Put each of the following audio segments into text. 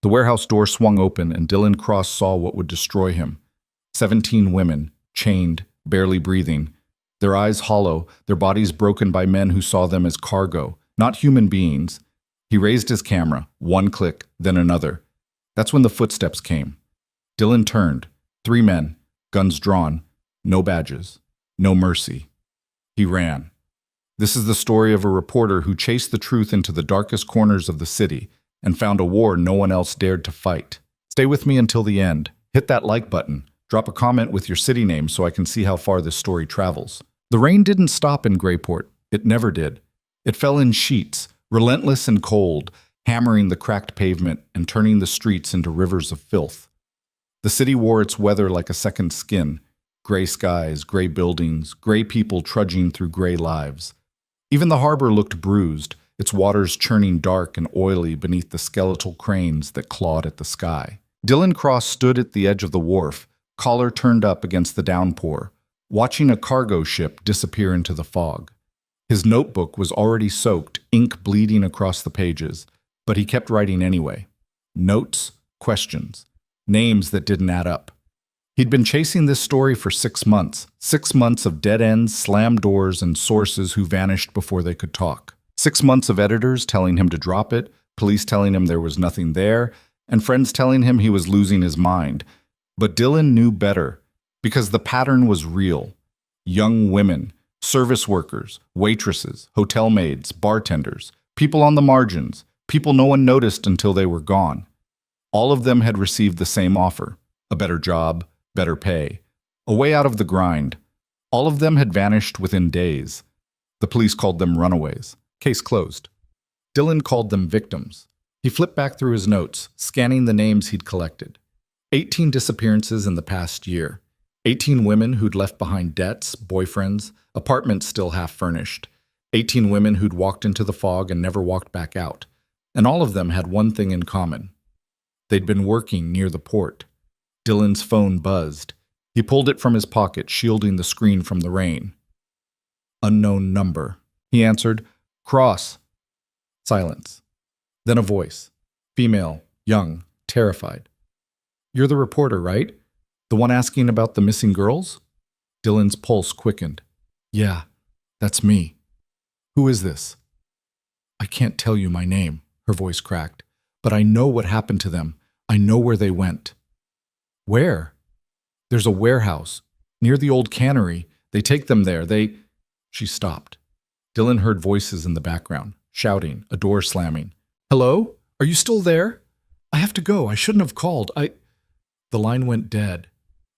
The warehouse door swung open, and Dylan Cross saw what would destroy him. 17 women, chained, barely breathing, their eyes hollow, their bodies broken by men who saw them as cargo, not human beings. He raised his camera, one click, then another. That's when the footsteps came. Dylan turned. 3 men, guns drawn, no badges, no mercy. He ran. This is the story of a reporter who chased the truth into the darkest corners of the city and found a war no one else dared to fight. Stay with me until the end. Hit that like button. Drop a comment with your city name so I can see how far this story travels. The rain didn't stop in Greyport. It never did. It fell in sheets, relentless and cold, hammering the cracked pavement and turning the streets into rivers of filth. The city wore its weather like a second skin. Gray skies, gray buildings, gray people trudging through gray lives. Even the harbor looked bruised, its waters churning dark and oily beneath the skeletal cranes that clawed at the sky. Dylan Cross stood at the edge of the wharf, collar turned up against the downpour, watching a cargo ship disappear into the fog. His notebook was already soaked, ink bleeding across the pages, but he kept writing anyway. Notes, questions, names that didn't add up. He'd been chasing this story for 6 months. 6 months of dead ends, slammed doors, and sources who vanished before they could talk. 6 months of editors telling him to drop it, police telling him there was nothing there, and friends telling him he was losing his mind. But Dylan knew better, because the pattern was real. Young women, service workers, waitresses, hotel maids, bartenders, people on the margins, people no one noticed until they were gone. All of them had received the same offer: a better job, better pay, a way out of the grind. All of them had vanished within days. The police called them runaways. Case closed. Dylan called them victims. He flipped back through his notes, scanning the names he'd collected. 18 disappearances in the past year. 18 women who'd left behind debts, boyfriends, apartments still half furnished. 18 women who'd walked into the fog and never walked back out. And all of them had one thing in common. They'd been working near the port. Dylan's phone buzzed. He pulled it from his pocket, shielding the screen from the rain. Unknown number. He answered, "Cross." Silence. Then a voice. Female, young, terrified. "You're the reporter, right? The one asking about the missing girls?" Dylan's pulse quickened. "Yeah, that's me." "Who is this?" "I can't tell you my name," her voice cracked. "But I know what happened to them. I know where they went." "Where?" "There's a warehouse. Near the old cannery. They take them there. She stopped. Dylan heard voices in the background, shouting, a door slamming. "Hello? Are you still there? I have to go. I shouldn't have called. The line went dead.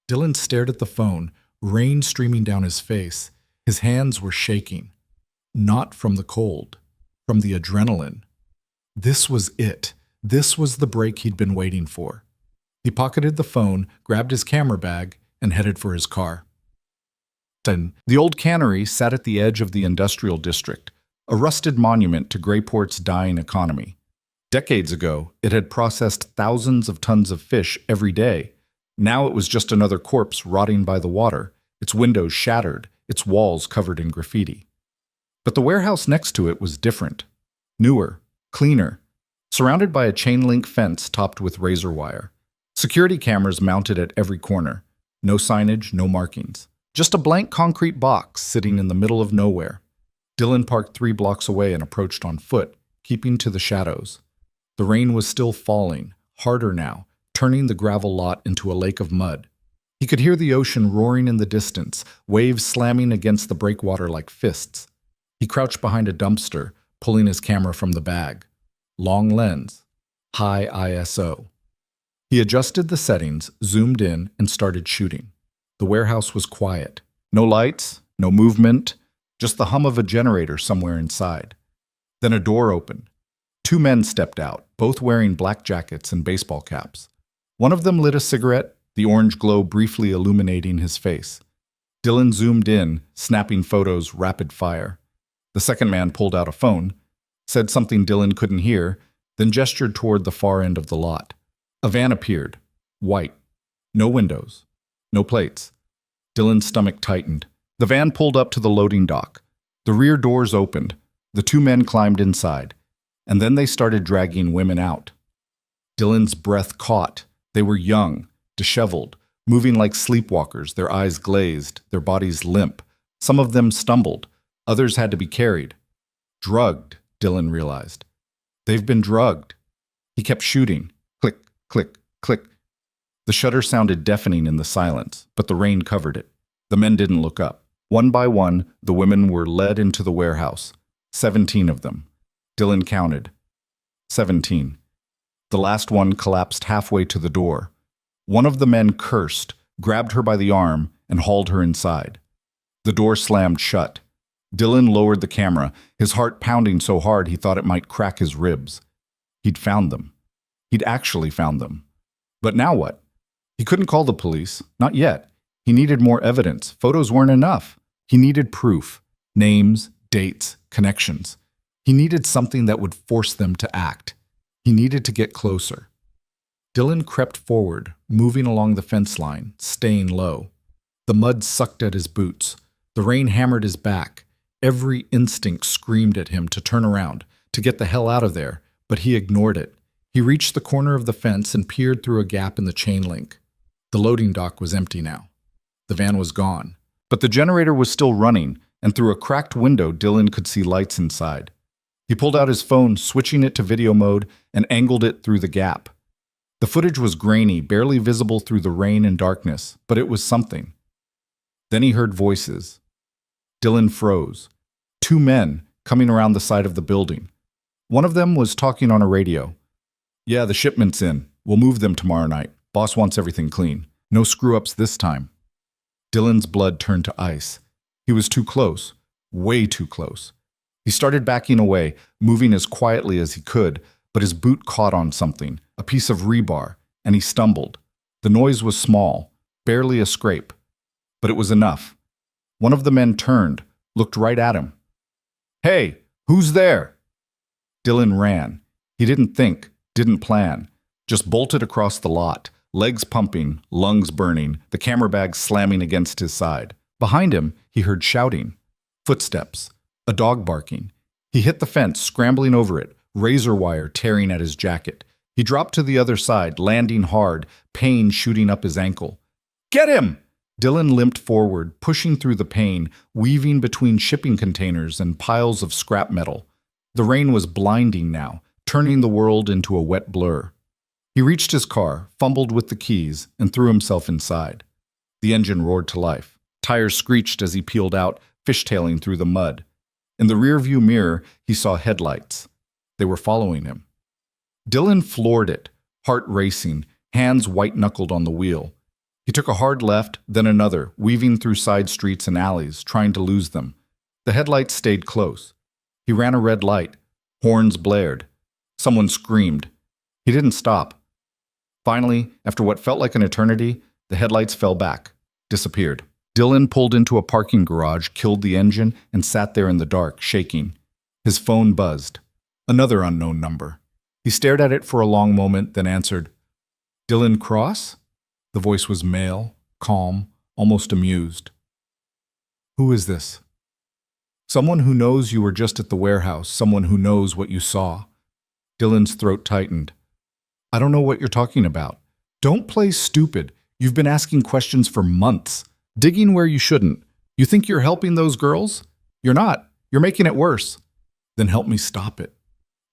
Dylan stared at the phone, rain streaming down his face. His hands were shaking. Not from the cold, from the adrenaline. This was it. This was the break he'd been waiting for. He pocketed the phone, grabbed his camera bag, and headed for his car. The old cannery sat at the edge of the industrial district, a rusted monument to Greyport's dying economy. Decades ago, it had processed thousands of tons of fish every day. Now it was just another corpse rotting by the water, its windows shattered, its walls covered in graffiti. But the warehouse next to it was different. Newer, cleaner, surrounded by a chain-link fence topped with razor wire. Security cameras mounted at every corner. No signage, no markings. Just a blank concrete box sitting in the middle of nowhere. Dylan parked 3 blocks away and approached on foot, keeping to the shadows. The rain was still falling, harder now, turning the gravel lot into a lake of mud. He could hear the ocean roaring in the distance, waves slamming against the breakwater like fists. He crouched behind a dumpster, pulling his camera from the bag. Long lens, high ISO. He adjusted the settings, zoomed in, and started shooting. The warehouse was quiet. No lights, no movement, just the hum of a generator somewhere inside. Then a door opened. 2 men stepped out, both wearing black jackets and baseball caps. One of them lit a cigarette, the orange glow briefly illuminating his face. Dylan zoomed in, snapping photos rapid fire. The second man pulled out a phone, said something Dylan couldn't hear, then gestured toward the far end of the lot. A van appeared, white. No windows. No plates. Dylan's stomach tightened. The van pulled up to the loading dock. The rear doors opened. The 2 men climbed inside. And then they started dragging women out. Dylan's breath caught. They were young, disheveled, moving like sleepwalkers, their eyes glazed, their bodies limp. Some of them stumbled. Others had to be carried. Drugged, Dylan realized. They've been drugged. He kept shooting. Click, click, click. The shutter sounded deafening in the silence, but the rain covered it. The men didn't look up. One by one, the women were led into the warehouse. 17 of them. Dylan counted. 17. The last one collapsed halfway to the door. One of the men cursed, grabbed her by the arm, and hauled her inside. The door slammed shut. Dylan lowered the camera, his heart pounding so hard he thought it might crack his ribs. He'd found them. He'd actually found them. But now what? He couldn't call the police. Not yet. He needed more evidence. Photos weren't enough. He needed proof. Names, dates, connections. He needed something that would force them to act. He needed to get closer. Dylan crept forward, moving along the fence line, staying low. The mud sucked at his boots. The rain hammered his back. Every instinct screamed at him to turn around, to get the hell out of there, but he ignored it. He reached the corner of the fence and peered through a gap in the chain link. The loading dock was empty now. The van was gone. But the generator was still running, and through a cracked window, Dylan could see lights inside. He pulled out his phone, switching it to video mode, and angled it through the gap. The footage was grainy, barely visible through the rain and darkness, but it was something. Then he heard voices. Dylan froze. 2 men coming around the side of the building. One of them was talking on a radio. "Yeah, the shipment's in. We'll move them tomorrow night. Boss wants everything clean. No screw-ups this time." Dylan's blood turned to ice. He was too close. Way too close. He started backing away, moving as quietly as he could, but his boot caught on something, a piece of rebar, and he stumbled. The noise was small, barely a scrape, but it was enough. One of the men turned, looked right at him. "Hey, who's there?" Dylan ran. He didn't think, didn't plan, just bolted across the lot, legs pumping, lungs burning, the camera bag slamming against his side. Behind him, he heard shouting. Footsteps. A dog barking. He hit the fence, scrambling over it, razor wire tearing at his jacket. He dropped to the other side, landing hard, pain shooting up his ankle. "Get him!" Dylan limped forward, pushing through the pain, weaving between shipping containers and piles of scrap metal. The rain was blinding now, turning the world into a wet blur. He reached his car, fumbled with the keys, and threw himself inside. The engine roared to life. Tires screeched as he peeled out, fishtailing through the mud. In the rearview mirror, he saw headlights. They were following him. Dylan floored it, heart racing, hands white-knuckled on the wheel. He took a hard left, then another, weaving through side streets and alleys, trying to lose them. The headlights stayed close. He ran a red light. Horns blared. Someone screamed. He didn't stop. Finally, after what felt like an eternity, the headlights fell back, disappeared. Dylan pulled into a parking garage, killed the engine, and sat there in the dark, shaking. His phone buzzed. Another unknown number. He stared at it for a long moment, then answered. "Dylan Cross?" The voice was male, calm, almost amused. "Who is this?" "Someone who knows you were just at the warehouse, someone who knows what you saw." Dylan's throat tightened. "I don't know what you're talking about. Don't play stupid. You've been asking questions for months. Digging where you shouldn't. You think you're helping those girls? You're not. You're making it worse." "Then help me stop it."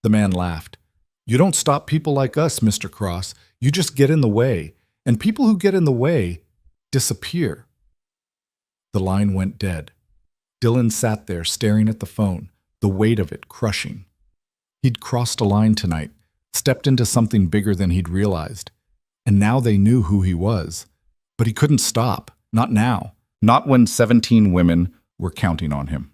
The man laughed. "You don't stop people like us, Mr. Cross. You just get in the way. And people who get in the way disappear." The line went dead. Dylan sat there staring at the phone, the weight of it crushing. He'd crossed a line tonight, stepped into something bigger than he'd realized. And now they knew who he was. But he couldn't stop. Not now. Not when 17 women were counting on him.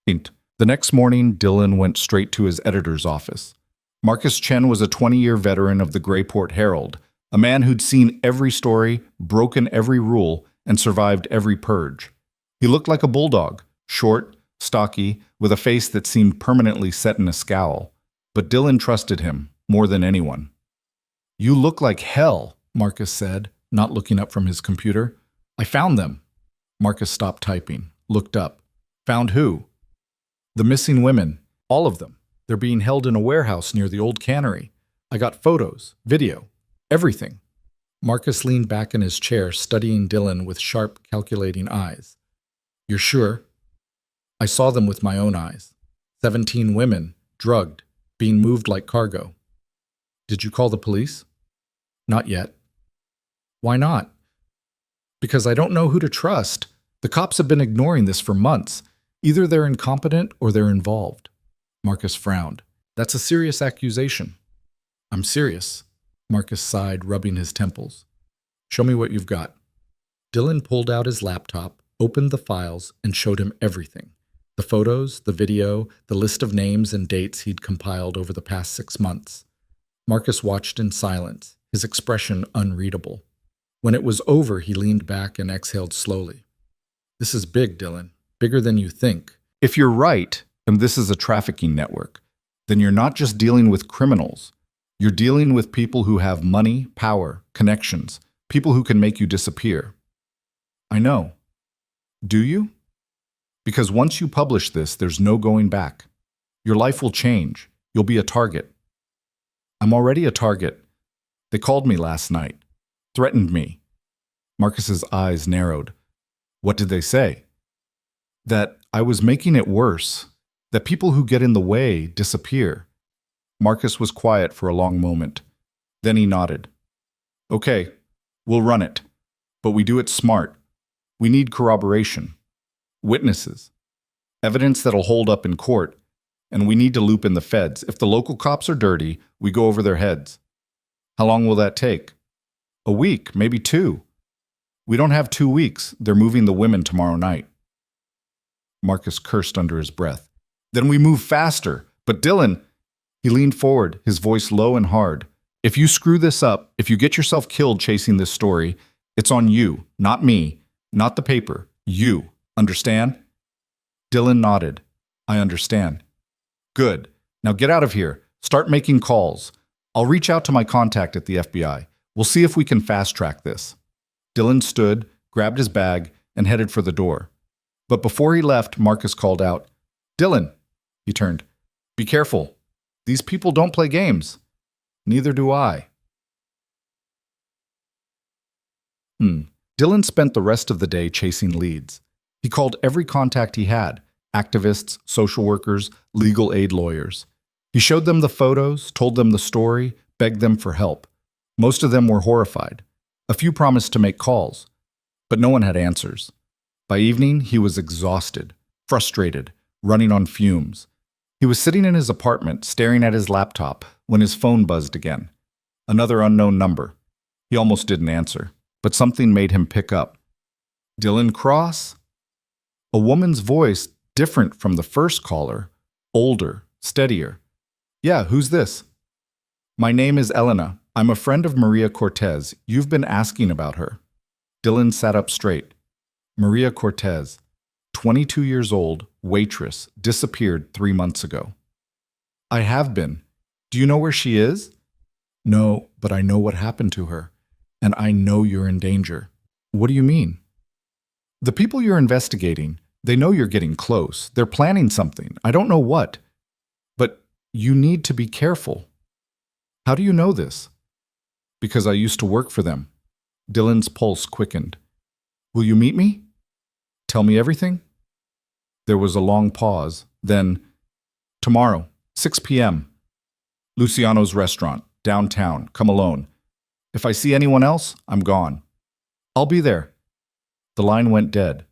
The next morning, Dylan went straight to his editor's office. Marcus Chen was a 20-year veteran of the Greyport Herald, a man who'd seen every story, broken every rule, and survived every purge. He looked like a bulldog, short, stocky, with a face that seemed permanently set in a scowl. But Dylan trusted him more than anyone. "You look like hell," Marcus said, not looking up from his computer. "I found them." Marcus stopped typing, looked up. "Found who?" "The missing women. All of them. They're being held in a warehouse near the old cannery. I got photos, video, everything. Marcus leaned back in his chair, studying Dylan with sharp, calculating eyes. You're sure? I saw them with my own eyes. 17 women, drugged, being moved like cargo. Did you call the police? Not yet. Why not? Because I don't know who to trust. The cops have been ignoring this for months. Either they're incompetent or they're involved. Marcus frowned. That's a serious accusation. I'm serious. Marcus sighed, rubbing his temples. Show me what you've got. Dylan pulled out his laptop, opened the files, and showed him everything. The photos, the video, the list of names and dates he'd compiled over the past 6 months. Marcus watched in silence, his expression unreadable. When it was over, he leaned back and exhaled slowly. This is big, Dylan. Bigger than you think. If you're right, and this is a trafficking network, then you're not just dealing with criminals. You're dealing with people who have money, power, connections, people who can make you disappear. I know. Do you? Because once you publish this, there's no going back. Your life will change. You'll be a target. I'm already a target. They called me last night. Threatened me. Marcus's eyes narrowed. What did they say? That I was making it worse. That people who get in the way disappear. Marcus was quiet for a long moment. Then he nodded. Okay, we'll run it. But we do it smart. We need corroboration. Witnesses. Evidence that'll hold up in court. And we need to loop in the feds. If the local cops are dirty, we go over their heads. How long will that take? A week, maybe 2. We don't have 2 weeks. They're moving the women tomorrow night. Marcus cursed under his breath. Then we move faster. But Dylan, he leaned forward, his voice low and hard. If you screw this up, if you get yourself killed chasing this story, it's on you, not me, not the paper, you. Understand? Dylan nodded. I understand. Good. Now get out of here. Start making calls. I'll reach out to my contact at the FBI. We'll see if we can fast-track this. Dylan stood, grabbed his bag, and headed for the door. But before he left, Marcus called out, Dylan! He turned. Be careful. These people don't play games. Neither do I. Dylan spent the rest of the day chasing leads. He called every contact he had, activists, social workers, legal aid lawyers. He showed them the photos, told them the story, begged them for help. Most of them were horrified. A few promised to make calls, but no one had answers. By evening, he was exhausted, frustrated, running on fumes. He was sitting in his apartment, staring at his laptop, when his phone buzzed again. Another unknown number. He almost didn't answer, but something made him pick up. Dylan Cross? A woman's voice, different from the first caller, older, steadier. Yeah, who's this? My name is Elena. I'm a friend of Maria Cortez. You've been asking about her. Dylan sat up straight. Maria Cortez, 22 years old, waitress, disappeared 3 months ago. I have been. Do you know where she is? No, but I know what happened to her. And I know you're in danger. What do you mean? The people you're investigating, they know you're getting close. They're planning something. I don't know what. But you need to be careful. How do you know this? Because I used to work for them. Dylan's pulse quickened. Will you meet me? Tell me everything? There was a long pause. Then, tomorrow, 6 p.m. Luciano's restaurant, downtown. Come alone. If I see anyone else, I'm gone. I'll be there. The line went dead.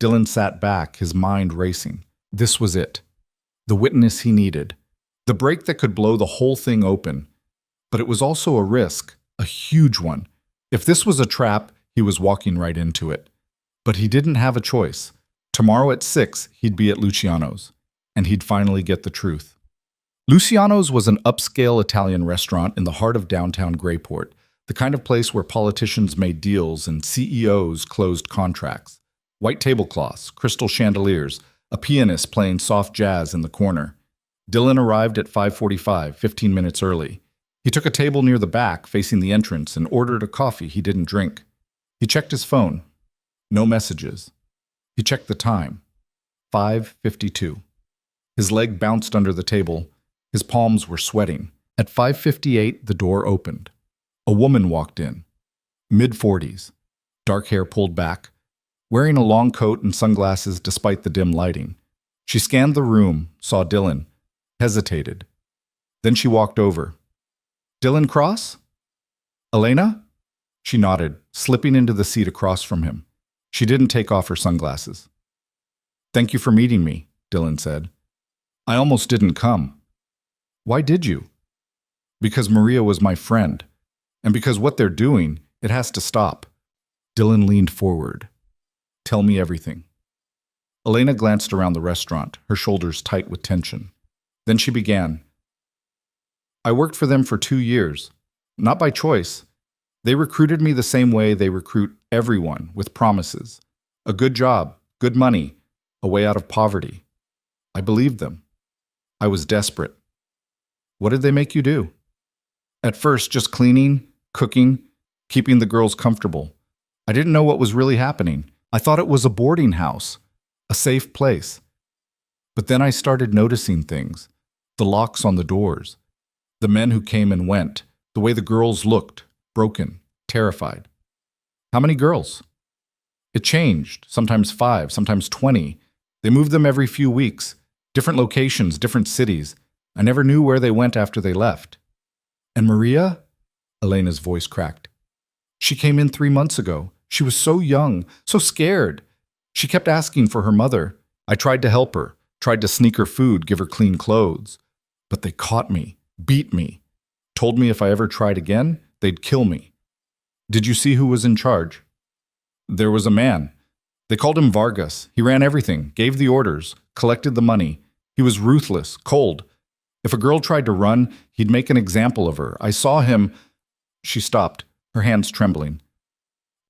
Dylan sat back, his mind racing. This was it. The witness he needed. The break that could blow the whole thing open. But it was also a risk, a huge one. If this was a trap, he was walking right into it. But he didn't have a choice. Tomorrow at 6, he'd be at Luciano's, and he'd finally get the truth. Luciano's was an upscale Italian restaurant in the heart of downtown Grayport, the kind of place where politicians made deals and CEOs closed contracts. White tablecloths, crystal chandeliers, a pianist playing soft jazz in the corner. Dylan arrived at 5:45, 15 minutes early. He took a table near the back, facing the entrance, and ordered a coffee he didn't drink. He checked his phone. No messages. He checked the time. 5:52. His leg bounced under the table. His palms were sweating. At 5:58, the door opened. A woman walked in, mid-40s, dark hair pulled back, wearing a long coat and sunglasses despite the dim lighting. She scanned the room, saw Dylan, hesitated. Then she walked over. "Dylan Cross? Elena?" She nodded, slipping into the seat across from him. She didn't take off her sunglasses. "Thank you for meeting me," Dylan said. "I almost didn't come." "Why did you?" "Because Maria was my friend. And because what they're doing, it has to stop." Dylan leaned forward. "Tell me everything." Elena glanced around the restaurant, her shoulders tight with tension. Then she began. "I worked for them for 2 years. Not by choice. They recruited me the same way they recruit everyone, with promises. A good job, good money, a way out of poverty. I believed them. I was desperate." "What did they make you do?" "At first, just cleaning, cooking, keeping the girls comfortable. I didn't know what was really happening. I thought it was a boarding house, a safe place. But then I started noticing things. The locks on the doors, the men who came and went, the way the girls looked, broken, terrified." "How many girls?" "It changed, sometimes 5, sometimes 20. They moved them every few weeks, different locations, different cities. I never knew where they went after they left." "And Maria?" Elena's voice cracked. "She came in 3 months ago. She was so young, so scared. She kept asking for her mother. I tried to help her, tried to sneak her food, give her clean clothes. But they caught me, beat me, told me if I ever tried again, they'd kill me." "Did you see who was in charge?" "There was a man. They called him Vargas. He ran everything, gave the orders, collected the money. He was ruthless, cold. If a girl tried to run, he'd make an example of her. I saw him—" She stopped, her hands trembling.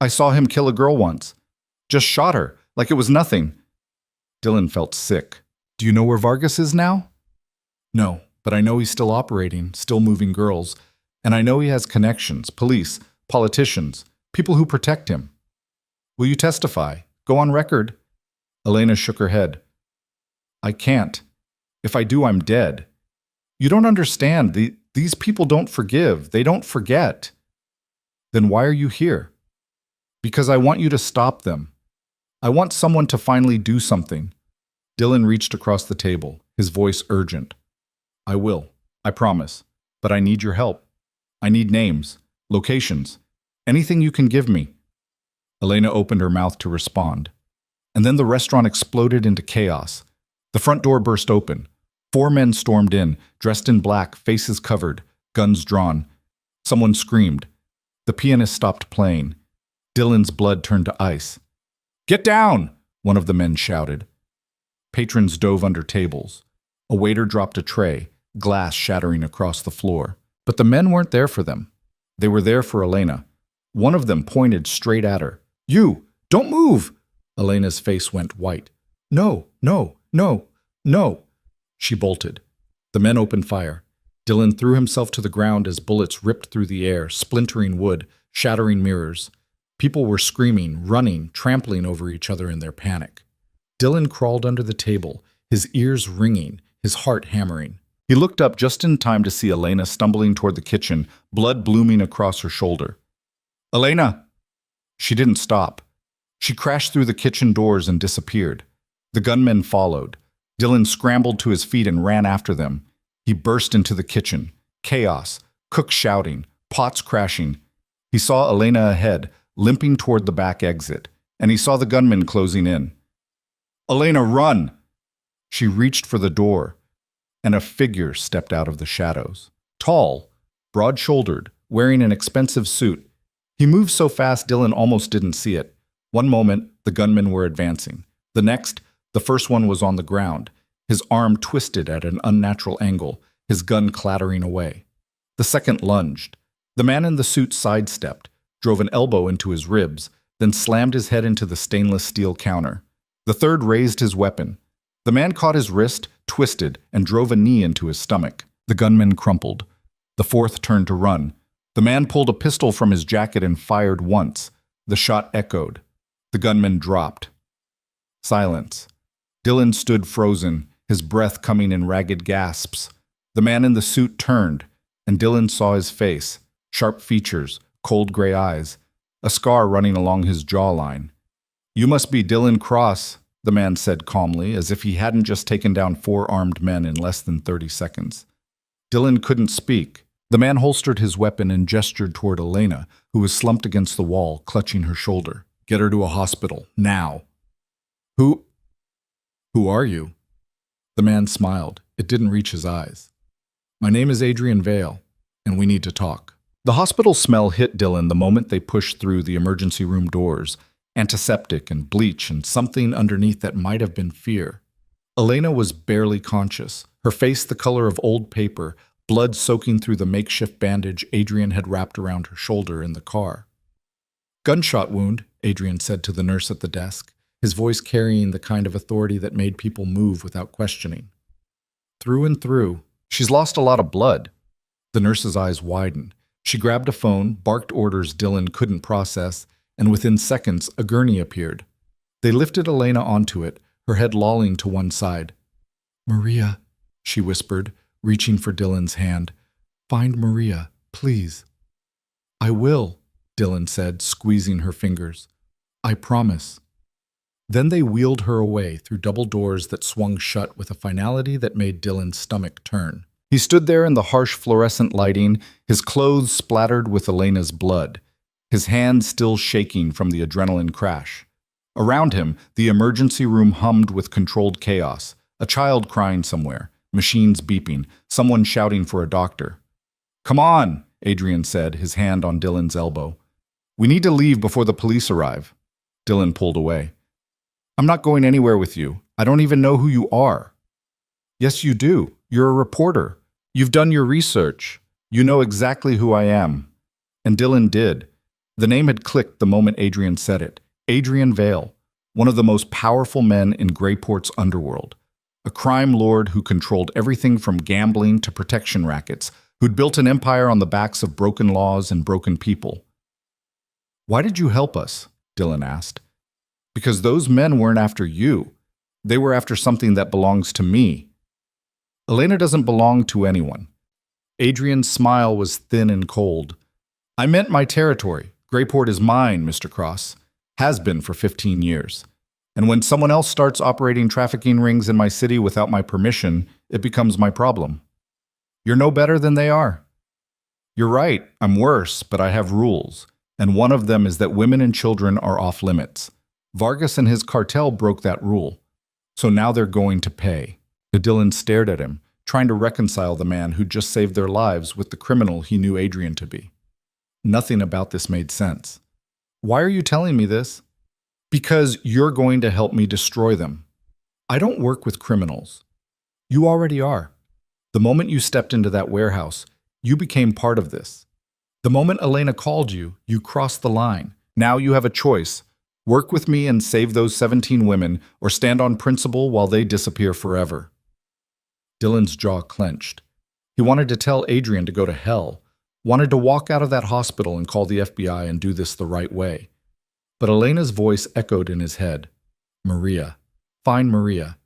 "I saw him kill a girl once. Just shot her, like it was nothing." Dylan felt sick. "Do you know where Vargas is now?" "No, but I know he's still operating, still moving girls. And I know he has connections, police, politicians, people who protect him." "Will you testify? Go on record?" Elena shook her head. "I can't. If I do, I'm dead. You don't understand. These people don't forgive. They don't forget." "Then why are you here?" "Because I want you to stop them. I want someone to finally do something." Dylan reached across the table, his voice urgent. "I will. I promise. But I need your help. I need names, locations, anything you can give me." Elena opened her mouth to respond. And then the restaurant exploded into chaos. The front door burst open. 4 men stormed in, dressed in black, faces covered, guns drawn. Someone screamed. The pianist stopped playing. Dylan's blood turned to ice. "Get down!" one of the men shouted. Patrons dove under tables. A waiter dropped a tray, glass shattering across the floor. But the men weren't there for them. They were there for Elena. One of them pointed straight at her. "You! Don't move!" Elena's face went white. "No, no, no, no!" She bolted. The men opened fire. Dylan threw himself to the ground as bullets ripped through the air, splintering wood, shattering mirrors. People were screaming, running, trampling over each other in their panic. Dylan crawled under the table, his ears ringing, his heart hammering. He looked up just in time to see Elena stumbling toward the kitchen, blood blooming across her shoulder. "Elena!" She didn't stop. She crashed through the kitchen doors and disappeared. The gunmen followed. Dylan scrambled to his feet and ran after them. He burst into the kitchen. Chaos, cooks shouting, pots crashing. He saw Elena ahead, limping toward the back exit, and he saw the gunmen closing in. "Elena, run!" She reached for the door, and a figure stepped out of the shadows. Tall, broad-shouldered, wearing an expensive suit. He moved so fast Dylan almost didn't see it. One moment, the gunmen were advancing. The next, the first one was on the ground, his arm twisted at an unnatural angle, his gun clattering away. The second lunged. The man in the suit sidestepped, drove an elbow into his ribs, then slammed his head into the stainless steel counter. The third raised his weapon. The man caught his wrist, twisted, and drove a knee into his stomach. The gunman crumpled. The fourth turned to run. The man pulled a pistol from his jacket and fired once. The shot echoed. The gunman dropped. Silence. Dylan stood frozen, his breath coming in ragged gasps. The man in the suit turned. and Dylan saw his face, sharp features, cold gray eyes, a scar running along his jawline. "You must be Dylan Cross," the man said calmly, as if he hadn't just taken down 4 armed men in less than 30 seconds. Dylan couldn't speak. The man holstered his weapon and gestured toward Elena, who was slumped against the wall, clutching her shoulder. "Get her to a hospital, now." Who are you?" The man smiled. It didn't reach his eyes. "My name is Adrian Vale, and we need to talk." The hospital smell hit Dylan the moment they pushed through the emergency room doors. Antiseptic and bleach and something underneath that might have been fear. Elena was barely conscious, her face the color of old paper, blood soaking through the makeshift bandage Adrian had wrapped around her shoulder in the car. "Gunshot wound," Adrian said to the nurse at the desk, his voice carrying the kind of authority that made people move without questioning. "Through and through. She's lost a lot of blood." The nurse's eyes widened. She grabbed a phone, barked orders Dylan couldn't process, and within seconds a gurney appeared. They lifted Elena onto it, her head lolling to one side. "Maria," she whispered, reaching for Dylan's hand. "Find Maria, please." "I will," Dylan said, squeezing her fingers. "I promise." Then they wheeled her away through double doors that swung shut with a finality that made Dylan's stomach turn. He stood there in the harsh fluorescent lighting, his clothes splattered with Elena's blood, his hands still shaking from the adrenaline crash. Around him, the emergency room hummed with controlled chaos, a child crying somewhere, machines beeping, someone shouting for a doctor. "Come on," Adrian said, his hand on Dylan's elbow. "We need to leave before the police arrive." Dylan pulled away. "I'm not going anywhere with you. I don't even know who you are." "Yes, you do. You're a reporter. You've done your research. You know exactly who I am." And Dylan did. The name had clicked the moment Adrian said it. Adrian Vale, one of the most powerful men in Greyport's underworld. A crime lord who controlled everything from gambling to protection rackets, who'd built an empire on the backs of broken laws and broken people. "Why did you help us?" Dylan asked. "Because those men weren't after you. They were after something that belongs to me." "Elena doesn't belong to anyone." Adrian's smile was thin and cold. "I meant my territory. Greyport is mine, Mr. Cross. Has been for 15 years. And when someone else starts operating trafficking rings in my city without my permission, it becomes my problem. You're no better than they are." "You're right, I'm worse, but I have rules. And one of them is that women and children are off limits. Vargas and his cartel broke that rule. So now they're going to pay." Dylan stared at him, trying to reconcile the man who'd just saved their lives with the criminal he knew Adrian to be. Nothing about this made sense. "Why are you telling me this?" "Because you're going to help me destroy them. I don't work with criminals. You already are. The moment you stepped into that warehouse, you became part of this. The moment Elena called you, you crossed the line. Now you have a choice. Work with me and save those 17 women, or stand on principle while they disappear forever." Dylan's jaw clenched. He wanted to tell Adrian to go to hell, wanted to walk out of that hospital and call the FBI and do this the right way. But Elena's voice echoed in his head. Maria. Find Maria.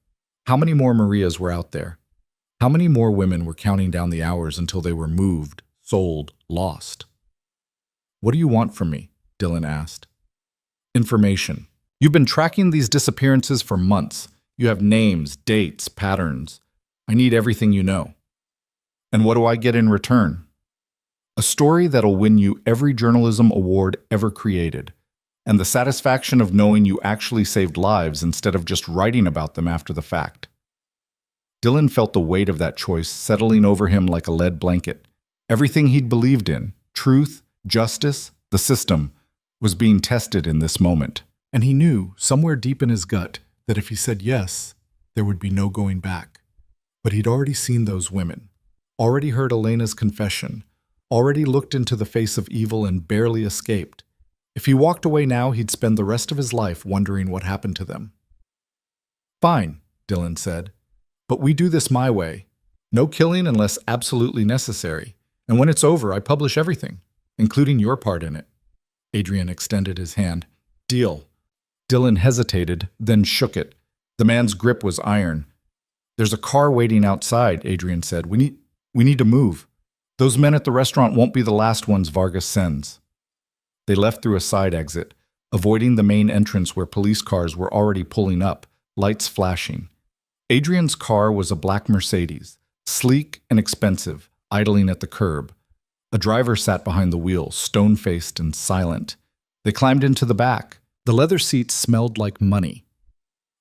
How many more Marias were out there? How many more women were counting down the hours until they were moved, sold, lost? "What do you want from me?" Dylan asked. "Information. You've been tracking these disappearances for months. You have names, dates, patterns. I need everything you know." "And what do I get in return?" "A story that'll win you every journalism award ever created, and the satisfaction of knowing you actually saved lives instead of just writing about them after the fact." Dylan felt the weight of that choice settling over him like a lead blanket. Everything he'd believed in, truth, justice, the system, was being tested in this moment. And he knew, somewhere deep in his gut, that if he said yes, there would be no going back. But he'd already seen those women, already heard Elena's confession, already looked into the face of evil and barely escaped. If he walked away now, he'd spend the rest of his life wondering what happened to them. "Fine," Dylan said. "But we do this my way. No killing unless absolutely necessary. And when it's over, I publish everything, including your part in it." Adrian extended his hand. "Deal." Dylan hesitated, then shook it. The man's grip was iron. "There's a car waiting outside," Adrian said. We need to move." Those men at the restaurant won't be the last ones Vargas sends. They left through a side exit, avoiding the main entrance where police cars were already pulling up, lights flashing. Adrian's car was a black Mercedes, sleek and expensive, idling at the curb. A driver sat behind the wheel, stone-faced and silent. They climbed into the back. The leather seats smelled like money.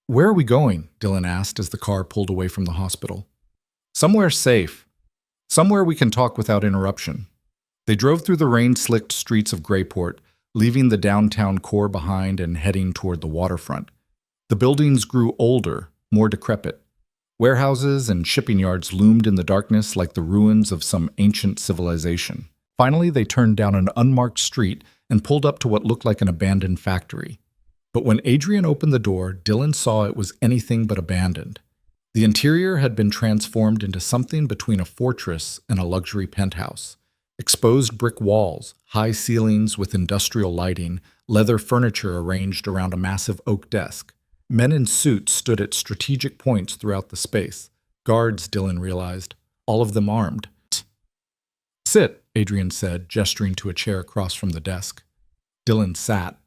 "Where are we going?" Dylan asked as the car pulled away from the hospital. "Somewhere safe. Somewhere we can talk without interruption." They drove through the rain-slicked streets of Grayport, leaving the downtown core behind and heading toward the waterfront. The buildings grew older, more decrepit. Warehouses and shipping yards loomed in the darkness like the ruins of some ancient civilization. Finally, they turned down an unmarked street and pulled up to what looked like an abandoned factory. But when Adrian opened the door, Dylan saw it was anything but abandoned. The interior had been transformed into something between a fortress and a luxury penthouse. Exposed brick walls, high ceilings with industrial lighting, leather furniture arranged around a massive oak desk. Men in suits stood at strategic points throughout the space. Guards, Dylan realized, all of them armed. "Sit," Adrian said, gesturing to a chair across from the desk. Dylan sat.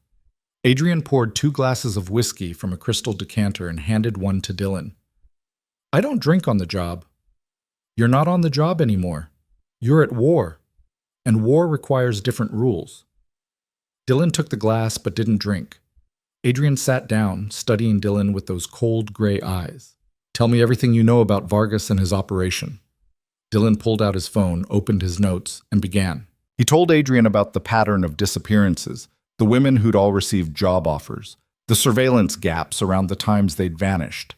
Adrian poured 2 glasses of whiskey from a crystal decanter and handed one to Dylan. "I don't drink on the job." "You're not on the job anymore. You're at war. And war requires different rules." Dylan took the glass but didn't drink. Adrian sat down, studying Dylan with those cold gray eyes. "Tell me everything you know about Vargas and his operation." Dylan pulled out his phone, opened his notes, and began. He told Adrian about the pattern of disappearances, the women who'd all received job offers, the surveillance gaps around the times they'd vanished.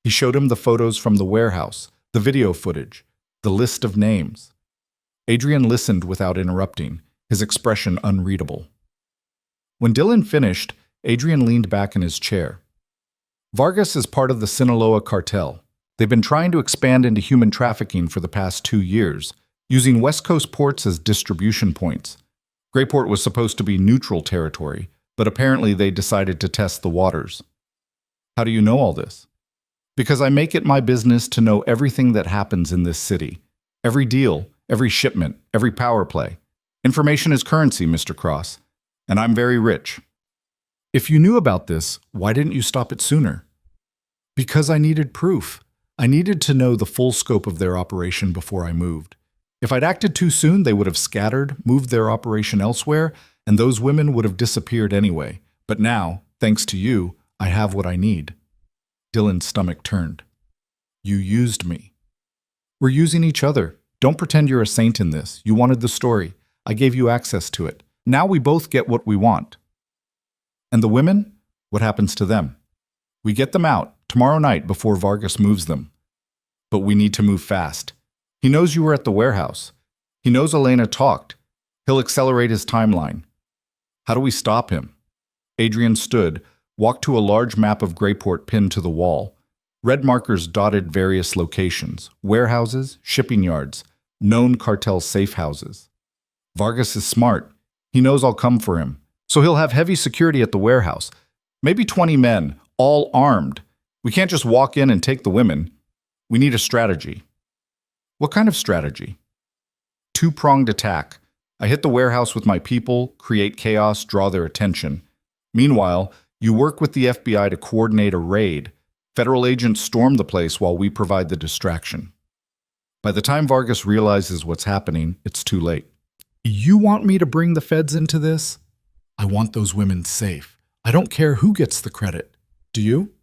He showed him the photos from the warehouse, the video footage, the list of names. Adrian listened without interrupting, his expression unreadable. When Dylan finished, Adrian leaned back in his chair. "Vargas is part of the Sinaloa cartel. They've been trying to expand into human trafficking for the past 2 years, using West Coast ports as distribution points. Grayport was supposed to be neutral territory, but apparently they decided to test the waters." "How do you know all this?" "Because I make it my business to know everything that happens in this city. Every deal, every shipment, every power play. Information is currency, Mr. Cross, and I'm very rich." "If you knew about this, why didn't you stop it sooner?" "Because I needed proof. I needed to know the full scope of their operation before I moved. If I'd acted too soon, they would have scattered, moved their operation elsewhere, and those women would have disappeared anyway. But now, thanks to you, I have what I need." Dylan's stomach turned. "You used me." "We're using each other. Don't pretend you're a saint in this. You wanted the story. I gave you access to it. Now we both get what we want." "And the women? What happens to them?" "We get them out, tomorrow night before Vargas moves them. But we need to move fast. He knows you were at the warehouse. He knows Elena talked. He'll accelerate his timeline. How do we stop him?" Adrian stood, walked to a large map of Grayport pinned to the wall. Red markers dotted various locations, warehouses, shipping yards, known cartel safe houses. "Vargas is smart. He knows I'll come for him. So he'll have heavy security at the warehouse. Maybe 20 men, all armed. We can't just walk in and take the women. We need a strategy." "What kind of strategy?" "Two-pronged attack. I hit the warehouse with my people, create chaos, draw their attention. Meanwhile, you work with the FBI to coordinate a raid. Federal agents storm the place while we provide the distraction. By the time Vargas realizes what's happening, it's too late." "You want me to bring the feds into this?" "I want those women safe. I don't care who gets the credit. Do you?"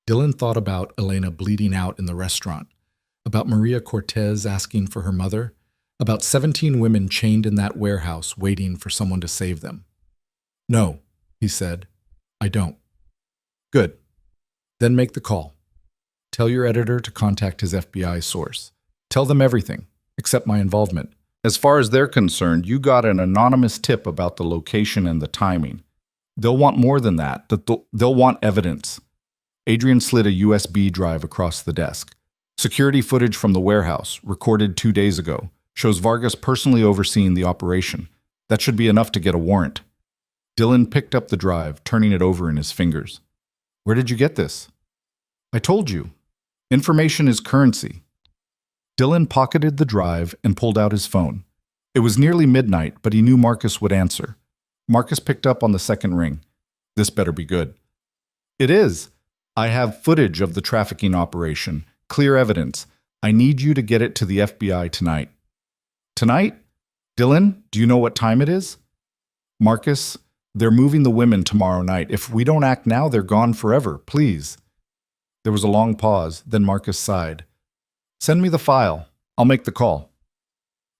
Dylan thought about Elena bleeding out in the restaurant, about Maria Cortez asking for her mother, about 17 women chained in that warehouse waiting for someone to save them. "No," he said, "I don't." "Good. Then make the call. Tell your editor to contact his FBI source. Tell them everything, except my involvement. As far as they're concerned, you got an anonymous tip about the location and the timing. They'll want more than that. They'll want evidence." Adrian slid a USB drive across the desk. "Security footage from the warehouse, recorded 2 days ago, shows Vargas personally overseeing the operation. That should be enough to get a warrant." Dylan picked up the drive, turning it over in his fingers. "Where did you get this?" "I told you. Information is currency." Dylan pocketed the drive and pulled out his phone. It was nearly midnight, but he knew Marcus would answer. Marcus picked up on the second ring. This better be good. It is. I have footage of the trafficking operation. Clear evidence. I need you to get it to the FBI tonight. Tonight? Dylan, do you know what time it is? Marcus, they're moving the women tomorrow night. If we don't act now, they're gone forever. Please. There was a long pause, then Marcus sighed. Send me the file. I'll make the call.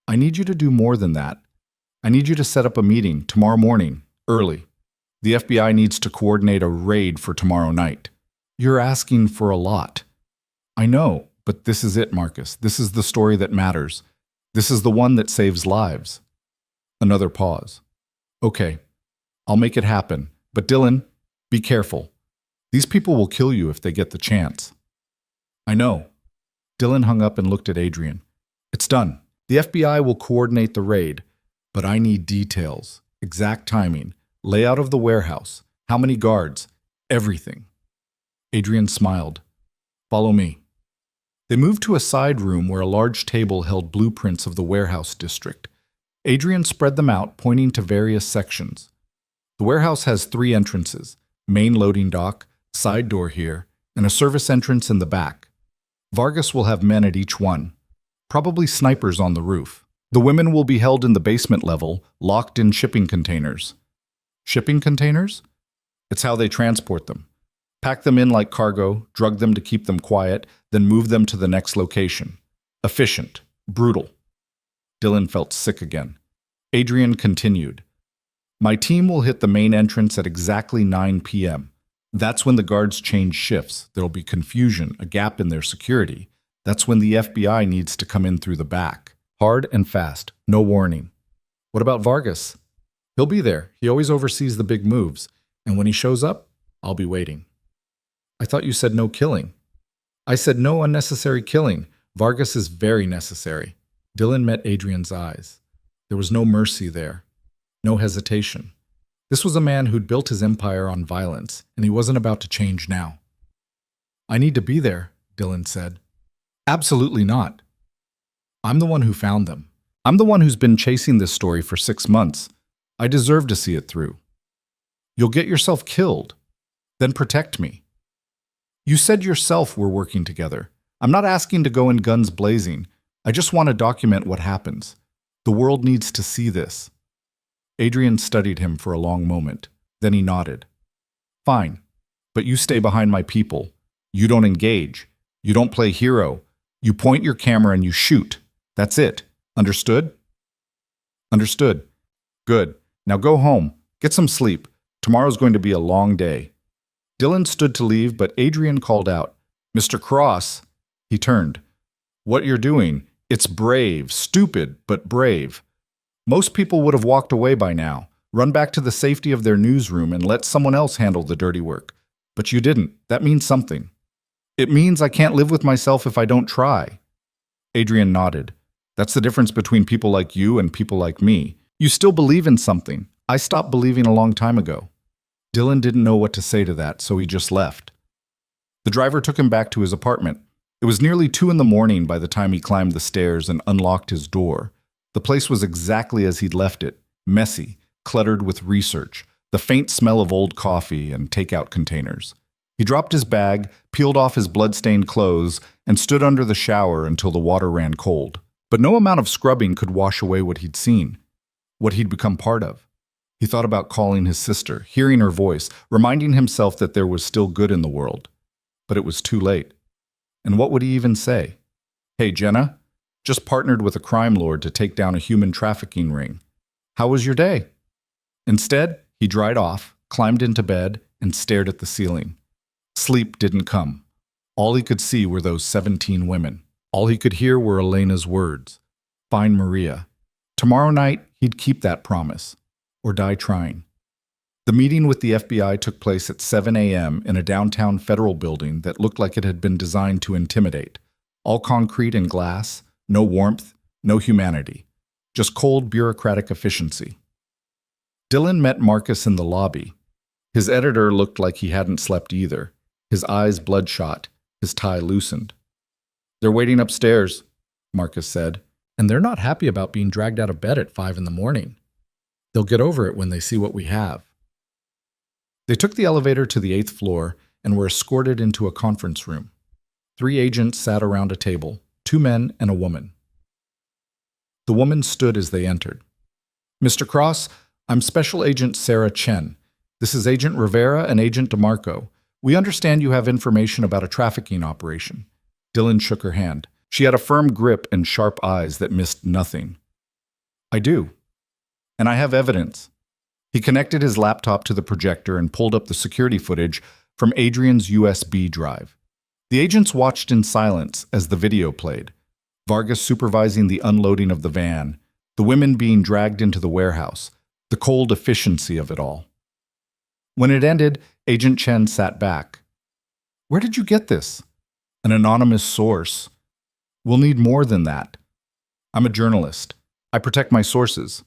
I need you to do more than that. I need you to set up a meeting tomorrow morning, early. The FBI needs to coordinate a raid for tomorrow night. You're asking for a lot. I know, but this is it, Marcus. This is the story that matters. This is the one that saves lives. Another pause. Okay, I'll make it happen. But Dylan, be careful. These people will kill you if they get the chance. I know. Dylan hung up and looked at Adrian. It's done. The FBI will coordinate the raid, but I need details, exact timing, layout of the warehouse, how many guards, everything. Adrian smiled. Follow me. They moved to a side room where a large table held blueprints of the warehouse district. Adrian spread them out, pointing to various sections. The warehouse has 3 entrances, main loading dock, side door here, and a service entrance in the back. Vargas will have men at each one, probably snipers on the roof. The women will be held in the basement level, locked in shipping containers. Shipping containers? It's how they transport them. Pack them in like cargo, drug them to keep them quiet, then move them to the next location. Efficient. Brutal. Dylan felt sick again. Adrian continued. My team will hit the main entrance at exactly 9 p.m. That's when the guards change shifts. There'll be confusion, a gap in their security. That's when the FBI needs to come in through the back. Hard and fast. No warning. What about Vargas? He'll be there. He always oversees the big moves. And when he shows up, I'll be waiting. I thought you said no killing. I said no unnecessary killing. Vargas is very necessary. Dylan met Adrian's eyes. There was no mercy there. No hesitation. This was a man who'd built his empire on violence, and he wasn't about to change now. I need to be there, Dylan said. Absolutely not. I'm the one who found them. I'm the one who's been chasing this story for 6 months. I deserve to see it through. You'll get yourself killed. Then protect me. You said yourself we're working together. I'm not asking to go in guns blazing. I just want to document what happens. The world needs to see this. Adrian studied him for a long moment. Then he nodded. Fine, but you stay behind my people. You don't engage. You don't play hero. You point your camera and you shoot. That's it. Understood? Understood. Good. Now go home. Get some sleep. Tomorrow's going to be a long day. Dylan stood to leave, but Adrian called out, Mr. Cross. He turned. What you're doing, it's brave, stupid, but brave. Most people would have walked away by now, run back to the safety of their newsroom and let someone else handle the dirty work. But you didn't. That means something. It means I can't live with myself if I don't try. Adrian nodded. That's the difference between people like you and people like me. You still believe in something. I stopped believing a long time ago. Dylan didn't know what to say to that, so he just left. The driver took him back to his apartment. It was nearly 2 a.m. by the time he climbed the stairs and unlocked his door. The place was exactly as he'd left it, messy, cluttered with research, the faint smell of old coffee and takeout containers. He dropped his bag, peeled off his blood-stained clothes, and stood under the shower until the water ran cold. But no amount of scrubbing could wash away what he'd seen, what he'd become part of. He thought about calling his sister, hearing her voice, reminding himself that there was still good in the world. But it was too late. And what would he even say? Hey, Jenna, just partnered with a crime lord to take down a human trafficking ring. How was your day? Instead, he dried off, climbed into bed, and stared at the ceiling. Sleep didn't come. All he could see were those 17 women. All he could hear were Elena's words. Find Maria. Tomorrow night, he'd keep that promise. Or die trying. The meeting with the FBI took place at 7 a.m. in a downtown federal building that looked like it had been designed to intimidate. All concrete and glass, no warmth, no humanity. Just cold bureaucratic efficiency. Dylan met Marcus in the lobby. His editor looked like he hadn't slept either. His eyes bloodshot, his tie loosened. They're waiting upstairs. Marcus said. "And they're not happy about being dragged out of bed at 5 in the morning. They'll get over it when they see what we have." They took the elevator to the 8th floor and were escorted into a conference room. 3 agents sat around a table, 2 men and a woman. The woman stood as they entered. "Mr. Cross, I'm Special Agent Sarah Chen. This is Agent Rivera and Agent DeMarco. We understand you have information about a trafficking operation." Dylan shook her hand. She had a firm grip and sharp eyes that missed nothing. "I do. And I have evidence." He connected his laptop to the projector and pulled up the security footage from Adrian's USB drive. The agents watched in silence as the video played. Vargas supervising the unloading of the van, the women being dragged into the warehouse, the cold efficiency of it all. When it ended, Agent Chen sat back. "Where did you get this?" "An anonymous source." "We'll need more than that." "I'm a journalist. I protect my sources.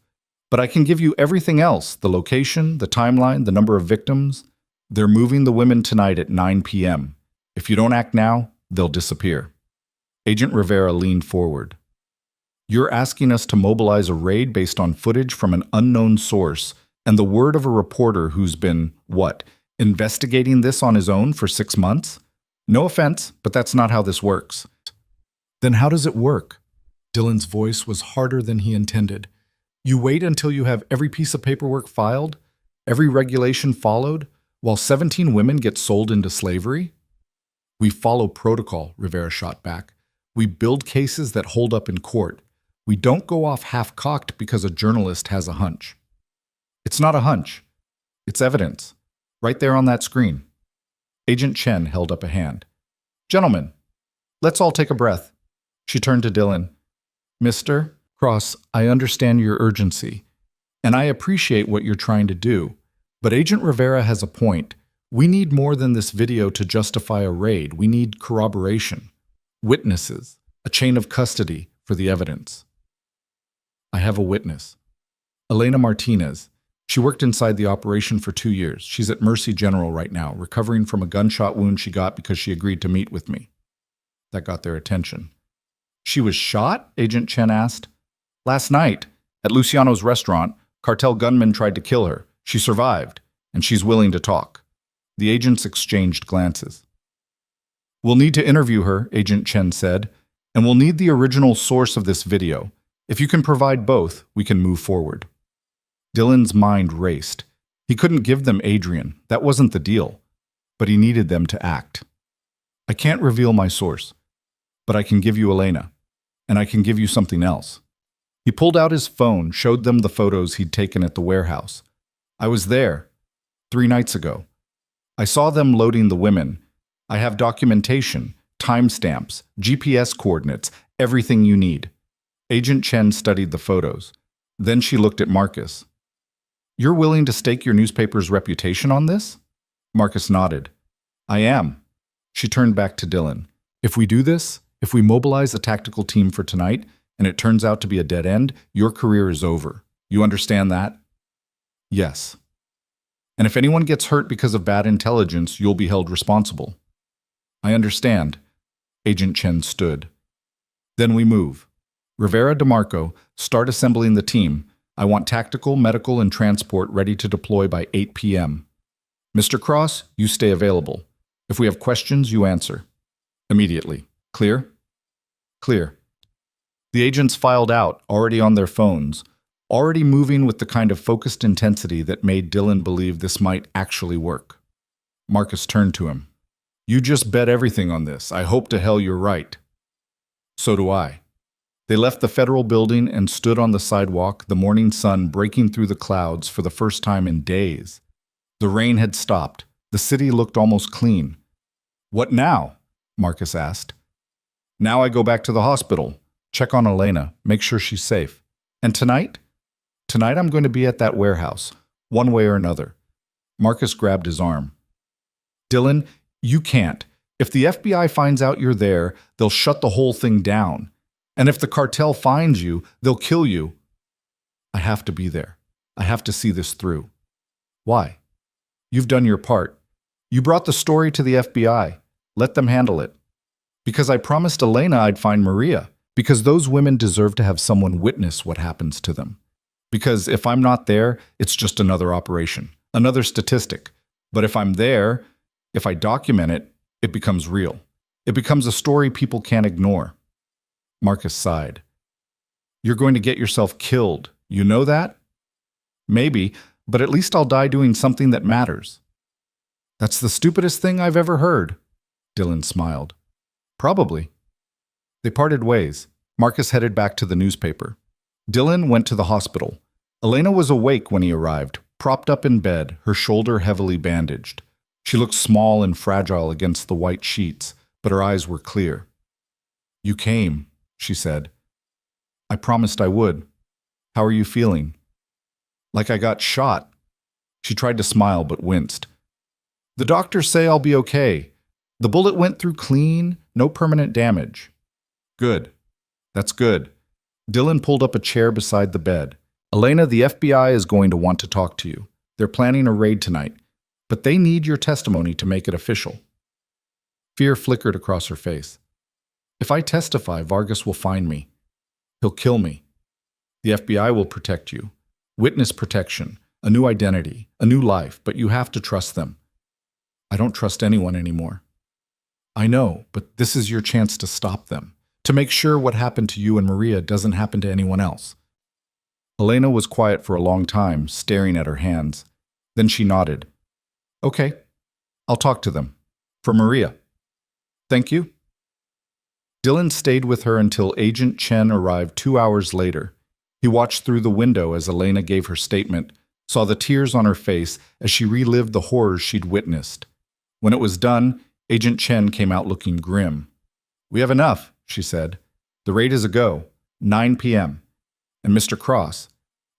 But I can give you everything else, the location, the timeline, the number of victims. They're moving the women tonight at 9 p.m. If you don't act now, they'll disappear." Agent Rivera leaned forward. "You're asking us to mobilize a raid based on footage from an unknown source and the word of a reporter who's been, investigating this on his own for 6 months? No offense, but that's not how this works." "Then how does it work?" Dylan's voice was harder than he intended. "You wait until you have every piece of paperwork filed, every regulation followed, while 17 women get sold into slavery?" "We follow protocol," Rivera shot back. "We build cases that hold up in court. We don't go off half-cocked because a journalist has a hunch." "It's not a hunch. It's evidence. Right there on that screen." Agent Chen held up a hand. "Gentlemen, let's all take a breath." She turned to Dylan. "Mr. Cross, I understand your urgency, and I appreciate what you're trying to do, but Agent Rivera has a point. We need more than this video to justify a raid. We need corroboration, witnesses, a chain of custody for the evidence." "I have a witness. Elena Martinez. She worked inside the operation for 2 years. She's at Mercy General right now, recovering from a gunshot wound she got because she agreed to meet with me." That got their attention. "She was shot?" Agent Chen asked. "Last night, at Luciano's restaurant, cartel gunmen tried to kill her. She survived, and she's willing to talk." The agents exchanged glances. "We'll need to interview her," Agent Chen said, "and we'll need the original source of this video. If you can provide both, we can move forward." Dylan's mind raced. He couldn't give them Adrian. That wasn't the deal. But he needed them to act. "I can't reveal my source, but I can give you Elena, and I can give you something else." He pulled out his phone, showed them the photos he'd taken at the warehouse. "I was there 3 nights ago. I saw them loading the women. I have documentation, timestamps, GPS coordinates, everything you need." Agent Chen studied the photos. Then she looked at Marcus. "You're willing to stake your newspaper's reputation on this?" Marcus nodded. "I am." She turned back to Dylan. "If we do this, if we mobilize a tactical team for tonight, and it turns out to be a dead end, your career is over. You understand that?" "Yes." "And if anyone gets hurt because of bad intelligence, you'll be held responsible." "I understand." Agent Chen stood. "Then we move. Rivera DeMarco, start assembling the team. I want tactical, medical, and transport ready to deploy by 8 p.m. Mr. Cross, you stay available. If we have questions, you answer. Immediately. Clear?" "Clear." The agents filed out, already on their phones, already moving with the kind of focused intensity that made Dylan believe this might actually work. Marcus turned to him. "You just bet everything on this. I hope to hell you're right." "So do I." They left the federal building and stood on the sidewalk, the morning sun breaking through the clouds for the first time in days. The rain had stopped. The city looked almost clean. "What now?" Marcus asked. "Now I go back to the hospital, check on Elena, make sure she's safe. And tonight? Tonight I'm going to be at that warehouse, one way or another." Marcus grabbed his arm. "Dylan, you can't. If the FBI finds out you're there, they'll shut the whole thing down. And if the cartel finds you, they'll kill you." "I have to be there. I have to see this through." "Why?" "You've done your part. You brought the story to the FBI. Let them handle it." "Because I promised Elena I'd find Maria. Because those women deserve to have someone witness what happens to them. Because if I'm not there, it's just another operation, another statistic. But if I'm there, if I document it, it becomes real. It becomes a story people can't ignore. Marcus sighed. You're going to get yourself killed. You know that? Maybe, but at least I'll die doing something that matters. That's the stupidest thing I've ever heard. Dylan smiled. Probably. They parted ways. Marcus headed back to the newspaper. Dylan went to the hospital. Elena was awake when he arrived, propped up in bed, her shoulder heavily bandaged. She looked small and fragile against the white sheets, but her eyes were clear. You came, she said. I promised I would. How are you feeling? Like I got shot. She tried to smile but winced. The doctors say I'll be okay. The bullet went through clean, no permanent damage. Good. That's good. Dylan pulled up a chair beside the bed. Elena, the FBI is going to want to talk to you. They're planning a raid tonight, but they need your testimony to make it official. Fear flickered across her face. If I testify, Vargas will find me. He'll kill me. The FBI will protect you. Witness protection, a new identity, a new life, but you have to trust them. I don't trust anyone anymore. I know, but this is your chance to stop them, to make sure what happened to you and Maria doesn't happen to anyone else. Elena was quiet for a long time, staring at her hands. Then she nodded. Okay, I'll talk to them. For Maria. Thank you. Dylan stayed with her until Agent Chen arrived 2 hours later. He watched through the window as Elena gave her statement, saw the tears on her face as she relived the horrors she'd witnessed. When it was done, Agent Chen came out looking grim. We have enough, she said. The raid is a go, 9 p.m. And Mr. Cross,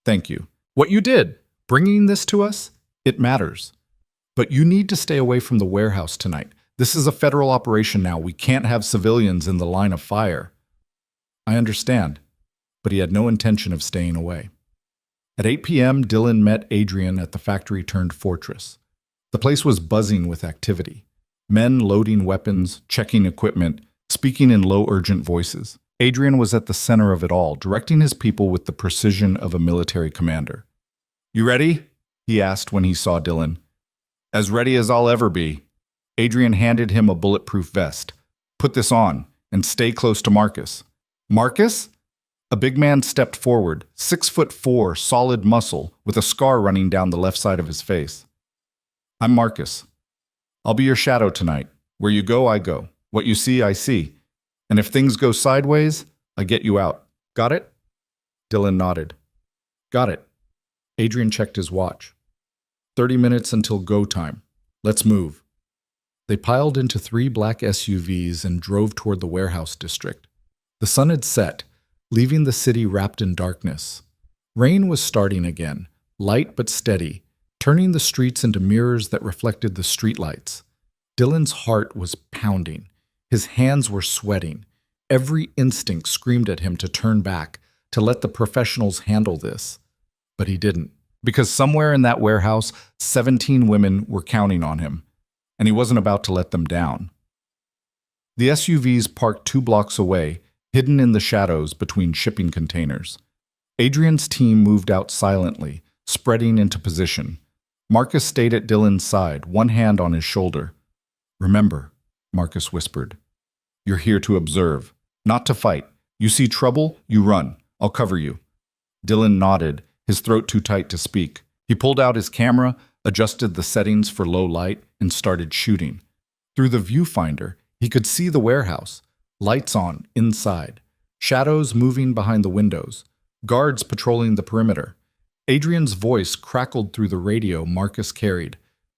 thank you. What you did, bringing this to us, it matters. But you need to stay away from the warehouse tonight. This is a federal operation now. We can't have civilians in the line of fire. I understand, but he had no intention of staying away. At 8 p.m., Dylan met Adrian at the factory-turned-fortress. The place was buzzing with activity. Men loading weapons, checking equipment, speaking in low, urgent voices. Adrian was at the center of it all, directing his people with the precision of a military commander. You ready? He asked when he saw Dylan. As ready as I'll ever be. Adrian handed him a bulletproof vest. Put this on, and stay close to Marcus. Marcus? A big man stepped forward, 6'4", solid muscle, with a scar running down the left side of his face. I'm Marcus. I'll be your shadow tonight. Where you go, I go. What you see, I see. And if things go sideways, I get you out. Got it? Dylan nodded. Got it. Adrian checked his watch. 30 minutes until go time. Let's move. They piled into 3 black SUVs and drove toward the warehouse district. The sun had set, leaving the city wrapped in darkness. Rain was starting again, light but steady, turning the streets into mirrors that reflected the streetlights. Dylan's heart was pounding. His hands were sweating. Every instinct screamed at him to turn back, to let the professionals handle this. But he didn't, because somewhere in that warehouse, 17 women were counting on him, and he wasn't about to let them down. The SUVs parked 2 blocks away, hidden in the shadows between shipping containers. Adrian's team moved out silently, spreading into position. Marcus stayed at Dylan's side, one hand on his shoulder. Remember, Marcus whispered, you're here to observe, not to fight. You see trouble, you run. I'll cover you. Dylan nodded, his throat too tight to speak. He pulled out his camera, adjusted the settings for low light, and started shooting. Through the viewfinder, he could see the warehouse, lights on inside, shadows moving behind the windows, guards patrolling the perimeter. Adrian's voice crackled through the radio Marcus carried.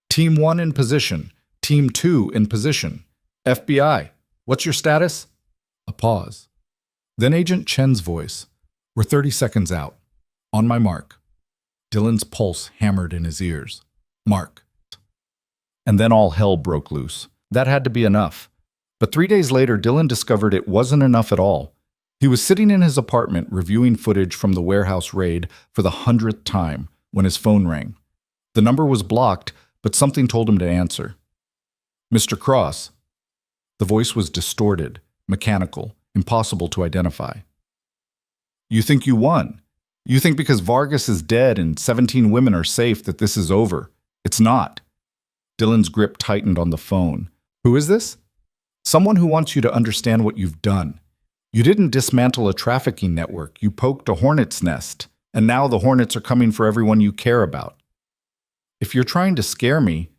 Team 1 in position. Team 2 in position. FBI, what's your status? A pause. Then Agent Chen's voice. We're 30 seconds out. On my mark. Dylan's pulse hammered in his ears. Mark. And then all hell broke loose. That had to be enough. But 3 days later, Dylan discovered it wasn't enough at all. He was sitting in his apartment reviewing footage from the warehouse raid for the 100th time when his phone rang. The number was blocked, but something told him to answer. Mr. Cross. The voice was distorted, mechanical. impossible to identify. You think you won. You think because Vargas is dead and 17 women are safe that this is over. It's not. Dylan's grip tightened on the phone. Who is this? Someone who wants you to understand what you've done. You didn't dismantle a trafficking network. You poked a hornet's nest, and now the hornets are coming for everyone you care about. If you're trying to scare me,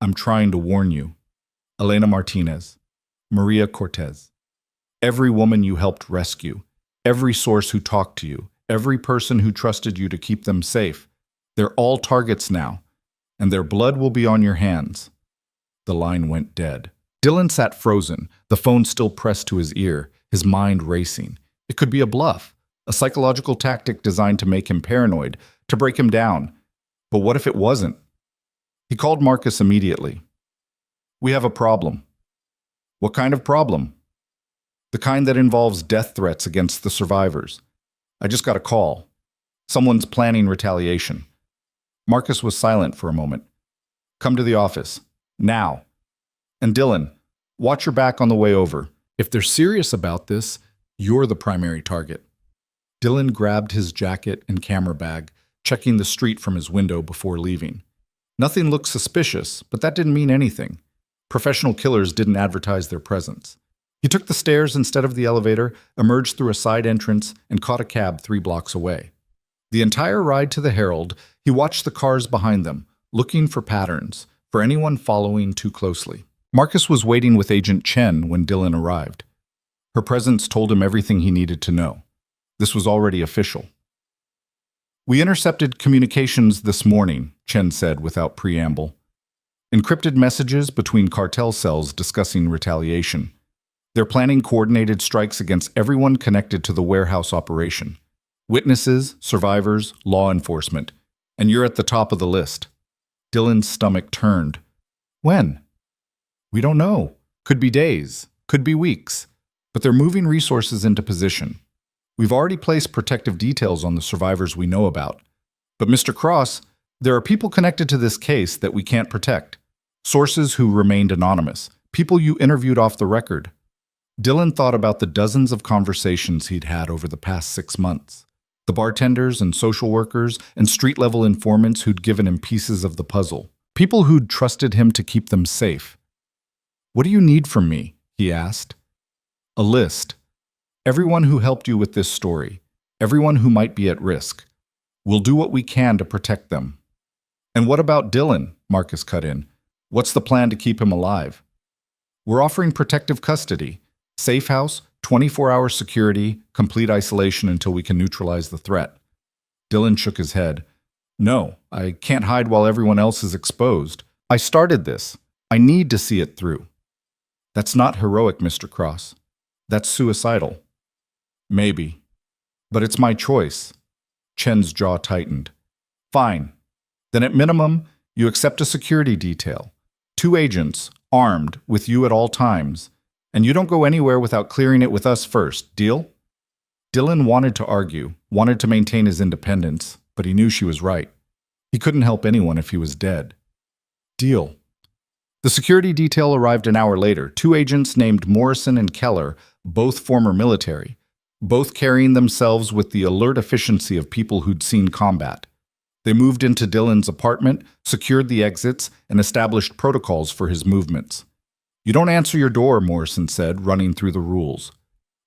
I'm trying to warn you. Elena Martinez, Maria Cortez. Every woman you helped rescue, every source who talked to you, every person who trusted you to keep them safe, they're all targets now, and their blood will be on your hands. The line went dead. Dylan sat frozen, the phone still pressed to his ear, his mind racing. It could be a bluff, a psychological tactic designed to make him paranoid, to break him down. But what if it wasn't? He called Marcus immediately. We have a problem. What kind of problem? The kind that involves death threats against the survivors. I just got a call. Someone's planning retaliation. Marcus was silent for a moment. Come to the office. Now. And Dylan, watch your back on the way over. If they're serious about this, you're the primary target. Dylan grabbed his jacket and camera bag, checking the street from his window before leaving. Nothing looked suspicious, but that didn't mean anything. Professional killers didn't advertise their presence. He took the stairs instead of the elevator, emerged through a side entrance, and caught a cab 3 blocks away. The entire ride to the Herald, he watched the cars behind them, looking for patterns, for anyone following too closely. Marcus was waiting with Agent Chen when Dylan arrived. Her presence told him everything he needed to know. This was already official. We intercepted communications this morning, Chen said without preamble. Encrypted messages between cartel cells discussing retaliation. They're planning coordinated strikes against everyone connected to the warehouse operation. Witnesses, survivors, law enforcement. And you're at the top of the list. Dylan's stomach turned. When? We don't know. Could be days. Could be weeks. But they're moving resources into position. We've already placed protective details on the survivors we know about. But Mr. Cross, there are people connected to this case that we can't protect. Sources who remained anonymous. People you interviewed off the record. Dylan thought about the dozens of conversations he'd had over the past 6 months. The bartenders and social workers and street-level informants who'd given him pieces of the puzzle. People who'd trusted him to keep them safe. What do you need from me? He asked. A list. Everyone who helped you with this story. Everyone who might be at risk. We'll do what we can to protect them. And what about Dylan? Marcus cut in. What's the plan to keep him alive? We're offering protective custody. Safe house, 24-hour security, complete isolation until we can neutralize the threat. Dylan shook his head. No, I can't hide while everyone else is exposed. I started this. I need to see it through. That's not heroic, Mr. Cross. That's suicidal. Maybe. But it's my choice. Chen's jaw tightened. Fine. Then at minimum, you accept a security detail. 2 agents, armed, with you at all times. And you don't go anywhere without clearing it with us first. Deal? Dylan wanted to argue, wanted to maintain his independence, but he knew she was right. He couldn't help anyone if he was dead. Deal. The security detail arrived an hour later. 2 agents named Morrison and Keller, both former military, both carrying themselves with the alert efficiency of people who'd seen combat. They moved into Dylan's apartment, secured the exits, and established protocols for his movements. You don't answer your door, Morrison said, running through the rules.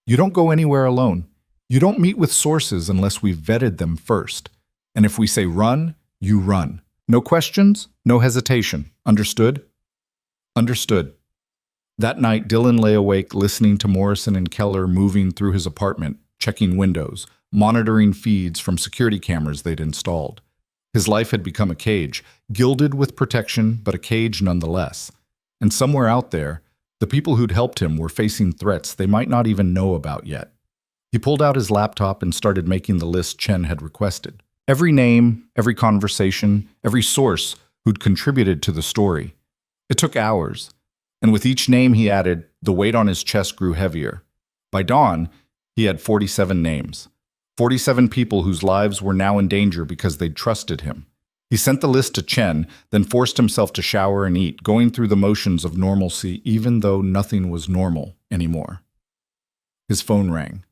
You don't go anywhere alone. You don't meet with sources unless we've vetted them first. And if we say run, you run. No questions, no hesitation. Understood? Understood. That night, Dylan lay awake listening to Morrison and Keller moving through his apartment, checking windows, monitoring feeds from security cameras they'd installed. His life had become a cage, gilded with protection, but a cage nonetheless. And somewhere out there, the people who'd helped him were facing threats they might not even know about yet. He pulled out his laptop and started making the list Chen had requested. Every name, every conversation, every source who'd contributed to the story. It took hours, and with each name he added, the weight on his chest grew heavier. By dawn, he had 47 names. 47 people whose lives were now in danger because they'd trusted him. He sent the list to Chen, then forced himself to shower and eat, going through the motions of normalcy even though nothing was normal anymore. His phone rang.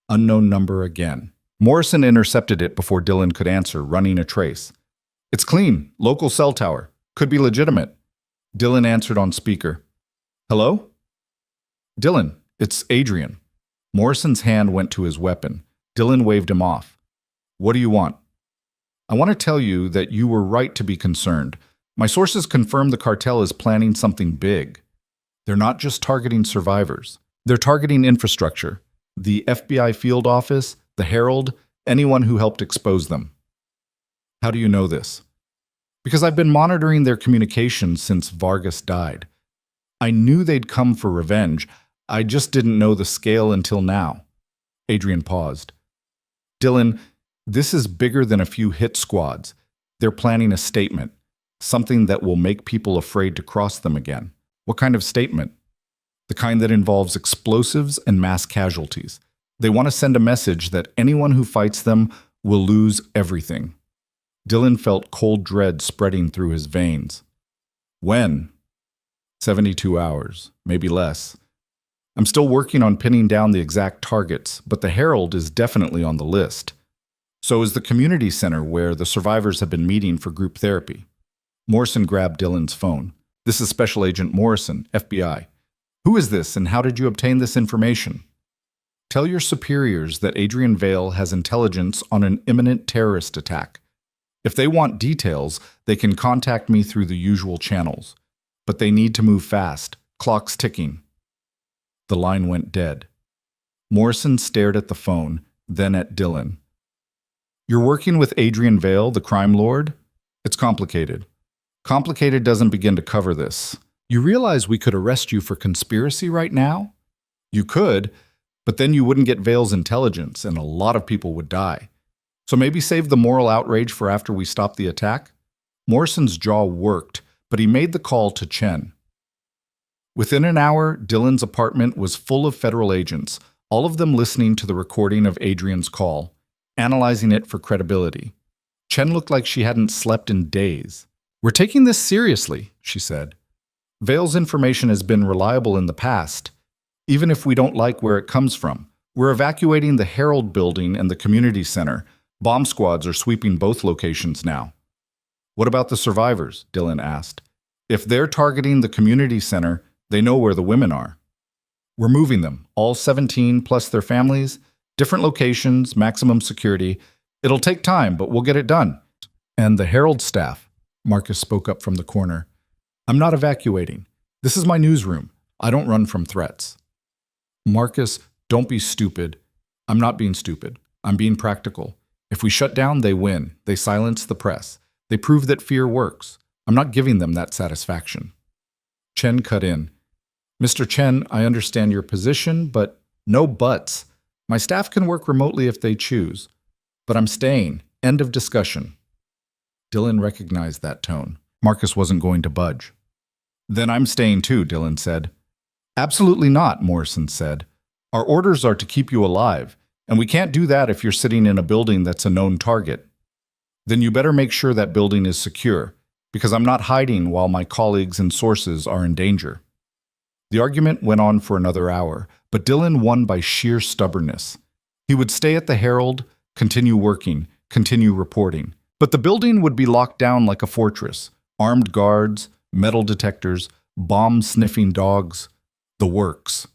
Unknown number again. Morrison intercepted it before Dylan could answer, running a trace. It's clean. Local cell tower. Could be legitimate. Dylan answered on speaker. Hello? Dylan, it's Adrian. Morrison's hand went to his weapon. Dylan waved him off. What do you want? I want to tell you that you were right to be concerned. My sources confirm the cartel is planning something big. They're not just targeting survivors. They're targeting infrastructure. The FBI field office, the Herald, anyone who helped expose them. How do you know this? Because I've been monitoring their communications since Vargas died. I knew they'd come for revenge. I just didn't know the scale until now. Adrian paused. Dylan, this is bigger than a few hit squads. They're planning a statement, something that will make people afraid to cross them again. What kind of statement? The kind that involves explosives and mass casualties. They want to send a message that anyone who fights them will lose everything. Dylan felt cold dread spreading through his veins. When? 72 hours, maybe less. I'm still working on pinning down the exact targets, but the Herald is definitely on the list. So is the community center where the survivors have been meeting for group therapy. Morrison grabbed Dylan's phone. This is Special Agent Morrison, FBI. Who is this and how did you obtain this information? Tell your superiors that Adrian Vale has intelligence on an imminent terrorist attack. If they want details, they can contact me through the usual channels. But they need to move fast. Clock's ticking. The line went dead. Morrison stared at the phone, then at Dylan. You're working with Adrian Vale, the crime lord? It's complicated. Complicated doesn't begin to cover this. You realize we could arrest you for conspiracy right now? You could, but then you wouldn't get Vale's intelligence and a lot of people would die. So maybe save the moral outrage for after we stop the attack? Morrison's jaw worked, but he made the call to Chen. Within an hour, Dylan's apartment was full of federal agents, all of them listening to the recording of Adrian's call, analyzing it for credibility. Chen looked like she hadn't slept in days. We're taking this seriously, she said. Vale's information has been reliable in the past, even if we don't like where it comes from. We're evacuating the Herald building and the community center. Bomb squads are sweeping both locations now. What about the survivors? Dylan asked. If they're targeting the community center, they know where the women are. We're moving them, all 17 plus their families, different locations, maximum security. It'll take time, but we'll get it done. And the Herald staff, Marcus spoke up from the corner. I'm not evacuating. This is my newsroom. I don't run from threats. Marcus, don't be stupid. I'm not being stupid. I'm being practical. If we shut down, they win. They silence the press. They prove that fear works. I'm not giving them that satisfaction. Chen cut in. Mr. Chen, I understand your position, but no buts. My staff can work remotely if they choose. But I'm staying. End of discussion. Dylan recognized that tone. Marcus wasn't going to budge. Then I'm staying too, Dylan said. Absolutely not, Morrison said. Our orders are to keep you alive, and we can't do that if you're sitting in a building that's a known target. Then you better make sure that building is secure, because I'm not hiding while my colleagues and sources are in danger. The argument went on for another hour, but Dylan won by sheer stubbornness. He would stay at the Herald, continue working, continue reporting. But the building would be locked down like a fortress. Armed guards, metal detectors, bomb-sniffing dogs, the works.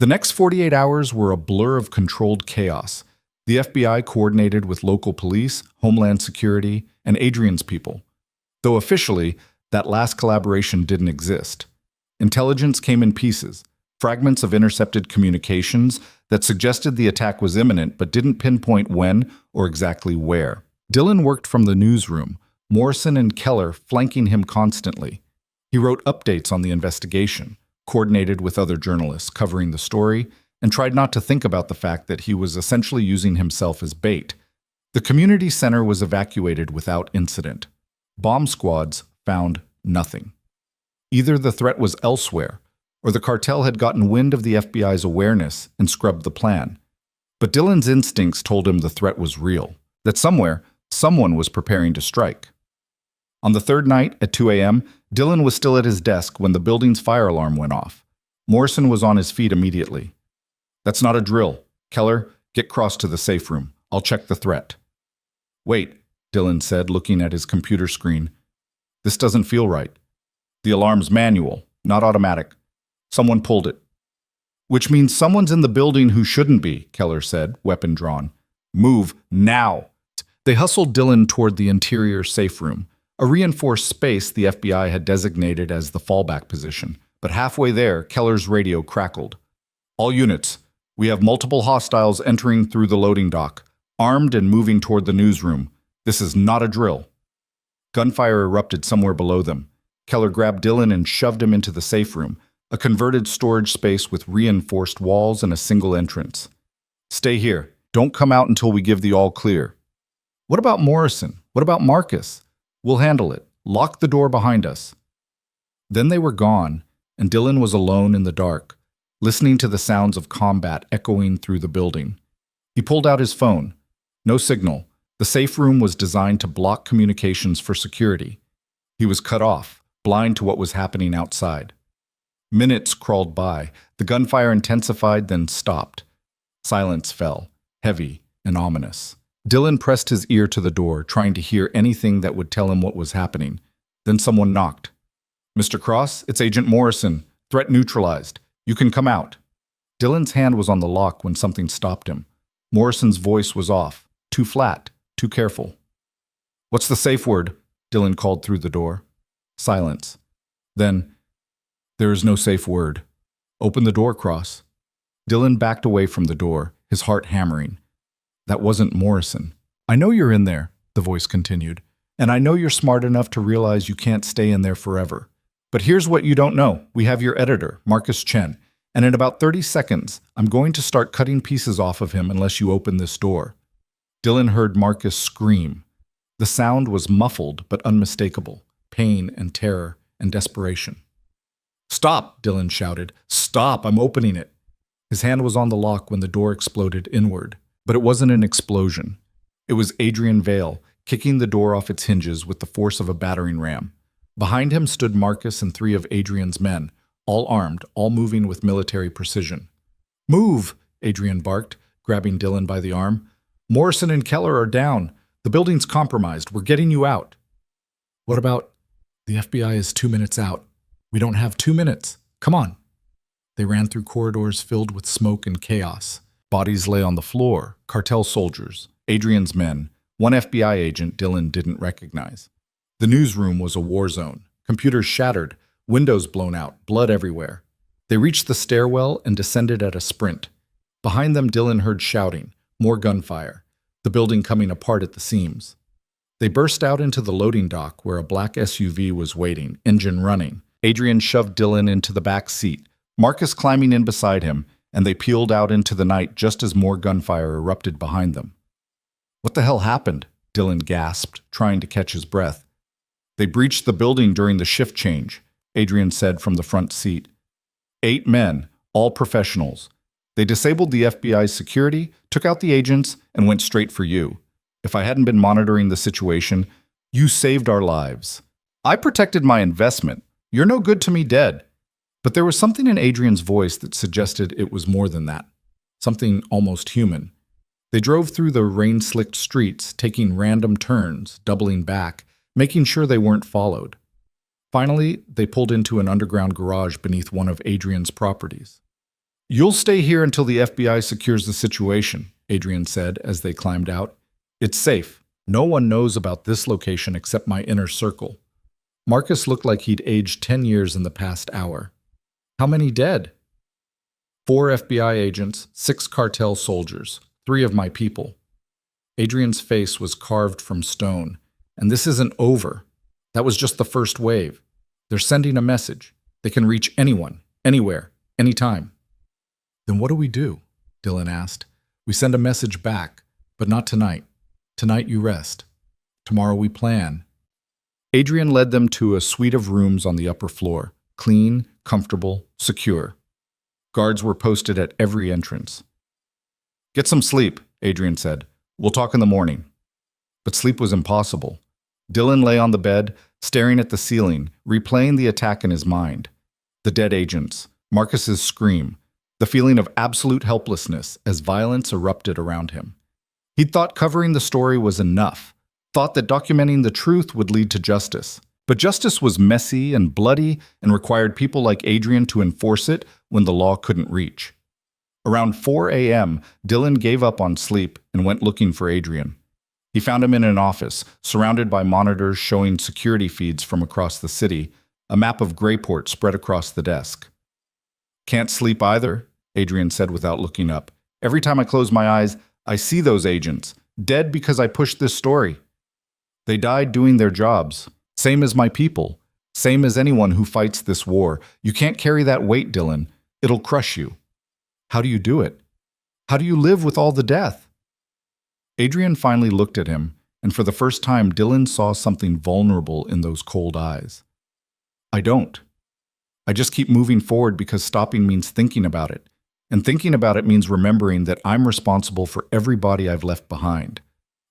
The next 48 hours were a blur of controlled chaos. The FBI coordinated with local police, Homeland Security, and Adrian's people. Though officially, that last collaboration didn't exist. Intelligence came in pieces, fragments of intercepted communications that suggested the attack was imminent but didn't pinpoint when or exactly where. Dylan worked from the newsroom, Morrison and Keller flanking him constantly. He wrote updates on the investigation, coordinated with other journalists covering the story, and tried not to think about the fact that he was essentially using himself as bait. The community center was evacuated without incident. Bomb squads found nothing. Either the threat was elsewhere, or the cartel had gotten wind of the FBI's awareness and scrubbed the plan. But Dylan's instincts told him the threat was real, that somewhere, someone was preparing to strike. On the third night, at 2 a.m., Dylan was still at his desk when the building's fire alarm went off. Morrison was on his feet immediately. That's not a drill. Keller, get Cross to the safe room. I'll check the threat. Wait, Dylan said, looking at his computer screen. This doesn't feel right. The alarm's manual, not automatic. Someone pulled it. Which means someone's in the building who shouldn't be, Keller said, weapon drawn. Move, now. They hustled Dylan toward the interior safe room, a reinforced space the FBI had designated as the fallback position. But halfway there, Keller's radio crackled. All units, we have multiple hostiles entering through the loading dock, armed and moving toward the newsroom. This is not a drill. Gunfire erupted somewhere below them. Keller grabbed Dylan and shoved him into the safe room, a converted storage space with reinforced walls and a single entrance. Stay here. Don't come out until we give the all clear. What about Morrison? What about Marcus? We'll handle it. Lock the door behind us. Then they were gone, and Dylan was alone in the dark, listening to the sounds of combat echoing through the building. He pulled out his phone. No signal. The safe room was designed to block communications for security. He was cut off, blind to what was happening outside. Minutes crawled by. The gunfire intensified, then stopped. Silence fell, heavy and ominous. Dylan pressed his ear to the door, trying to hear anything that would tell him what was happening. Then someone knocked. Mr. Cross, it's Agent Morrison. Threat neutralized. You can come out. Dylan's hand was on the lock when something stopped him. Morrison's voice was off, too flat, too careful. What's the safe word? Dylan called through the door. Silence. Then, there is no safe word. Open the door, Cross. Dylan backed away from the door, his heart hammering. That wasn't Morrison. I know you're in there, the voice continued, and I know you're smart enough to realize you can't stay in there forever. But here's what you don't know. We have your editor, Marcus Chen, and in about 30 seconds, I'm going to start cutting pieces off of him unless you open this door. Dylan heard Marcus scream. The sound was muffled but unmistakable, pain and terror and desperation. Stop, Dylan shouted. Stop, I'm opening it. His hand was on the lock when the door exploded inward. But it wasn't an explosion. It was Adrian Vale, kicking the door off its hinges with the force of a battering ram. Behind him stood Marcus and 3 of Adrian's men, all armed, all moving with military precision. Move, Adrian barked, grabbing Dylan by the arm. Morrison and Keller are down. The building's compromised. We're getting you out. What about? The FBI is 2 minutes out. We don't have 2 minutes. Come on. They ran through corridors filled with smoke and chaos. Bodies lay on the floor, cartel soldiers, Adrian's men, 1 FBI agent Dylan didn't recognize. The newsroom was a war zone. Computers shattered, windows blown out, blood everywhere. They reached the stairwell and descended at a sprint. Behind them, Dylan heard shouting, more gunfire, the building coming apart at the seams. They burst out into the loading dock where a black SUV was waiting, engine running. Adrian shoved Dylan into the back seat, Marcus climbing in beside him, and they peeled out into the night just as more gunfire erupted behind them. What the hell happened? Dylan gasped, trying to catch his breath. They breached the building during the shift change, Adrian said from the front seat. 8 men, all professionals. They disabled the FBI's security, took out the agents, and went straight for you. If I hadn't been monitoring the situation, you saved our lives. I protected my investment. You're no good to me dead. But there was something in Adrian's voice that suggested it was more than that, something almost human. They drove through the rain-slicked streets, taking random turns, doubling back, making sure they weren't followed. Finally, they pulled into an underground garage beneath one of Adrian's properties. You'll stay here until the FBI secures the situation, Adrian said as they climbed out. It's safe. No one knows about this location except my inner circle. Marcus looked like he'd aged 10 years in the past hour. How many dead? 4 FBI agents, 6 cartel soldiers, 3 of my people. Adrian's face was carved from stone. And this isn't over. That was just the first wave. They're sending a message. They can reach anyone, anywhere, anytime. Then what do we do? Dylan asked. We send a message back, but not tonight. Tonight you rest. Tomorrow we plan. Adrian led them to a suite of rooms on the upper floor, clean, comfortable, secure. Guards were posted at every entrance. Get some sleep, Adrian said. We'll talk in the morning. But sleep was impossible. Dylan lay on the bed, staring at the ceiling, replaying the attack in his mind. The dead agents, Marcus's scream, the feeling of absolute helplessness as violence erupted around him. He'd thought covering the story was enough, thought that documenting the truth would lead to justice. But justice was messy and bloody and required people like Adrian to enforce it when the law couldn't reach. Around 4 a.m., Dylan gave up on sleep and went looking for Adrian. He found him in an office, surrounded by monitors showing security feeds from across the city, a map of Grayport spread across the desk. "Can't sleep either," Adrian said without looking up. "Every time I close my eyes, I see those agents, dead because I pushed this story. They died doing their jobs. Same as my people. Same as anyone who fights this war. You can't carry that weight, Dylan. It'll crush you. How do you do it? How do you live with all the death?" Adrian finally looked at him, and for the first time, Dylan saw something vulnerable in those cold eyes. "I don't. I just keep moving forward because stopping means thinking about it. And thinking about it means remembering that I'm responsible for every body I've left behind.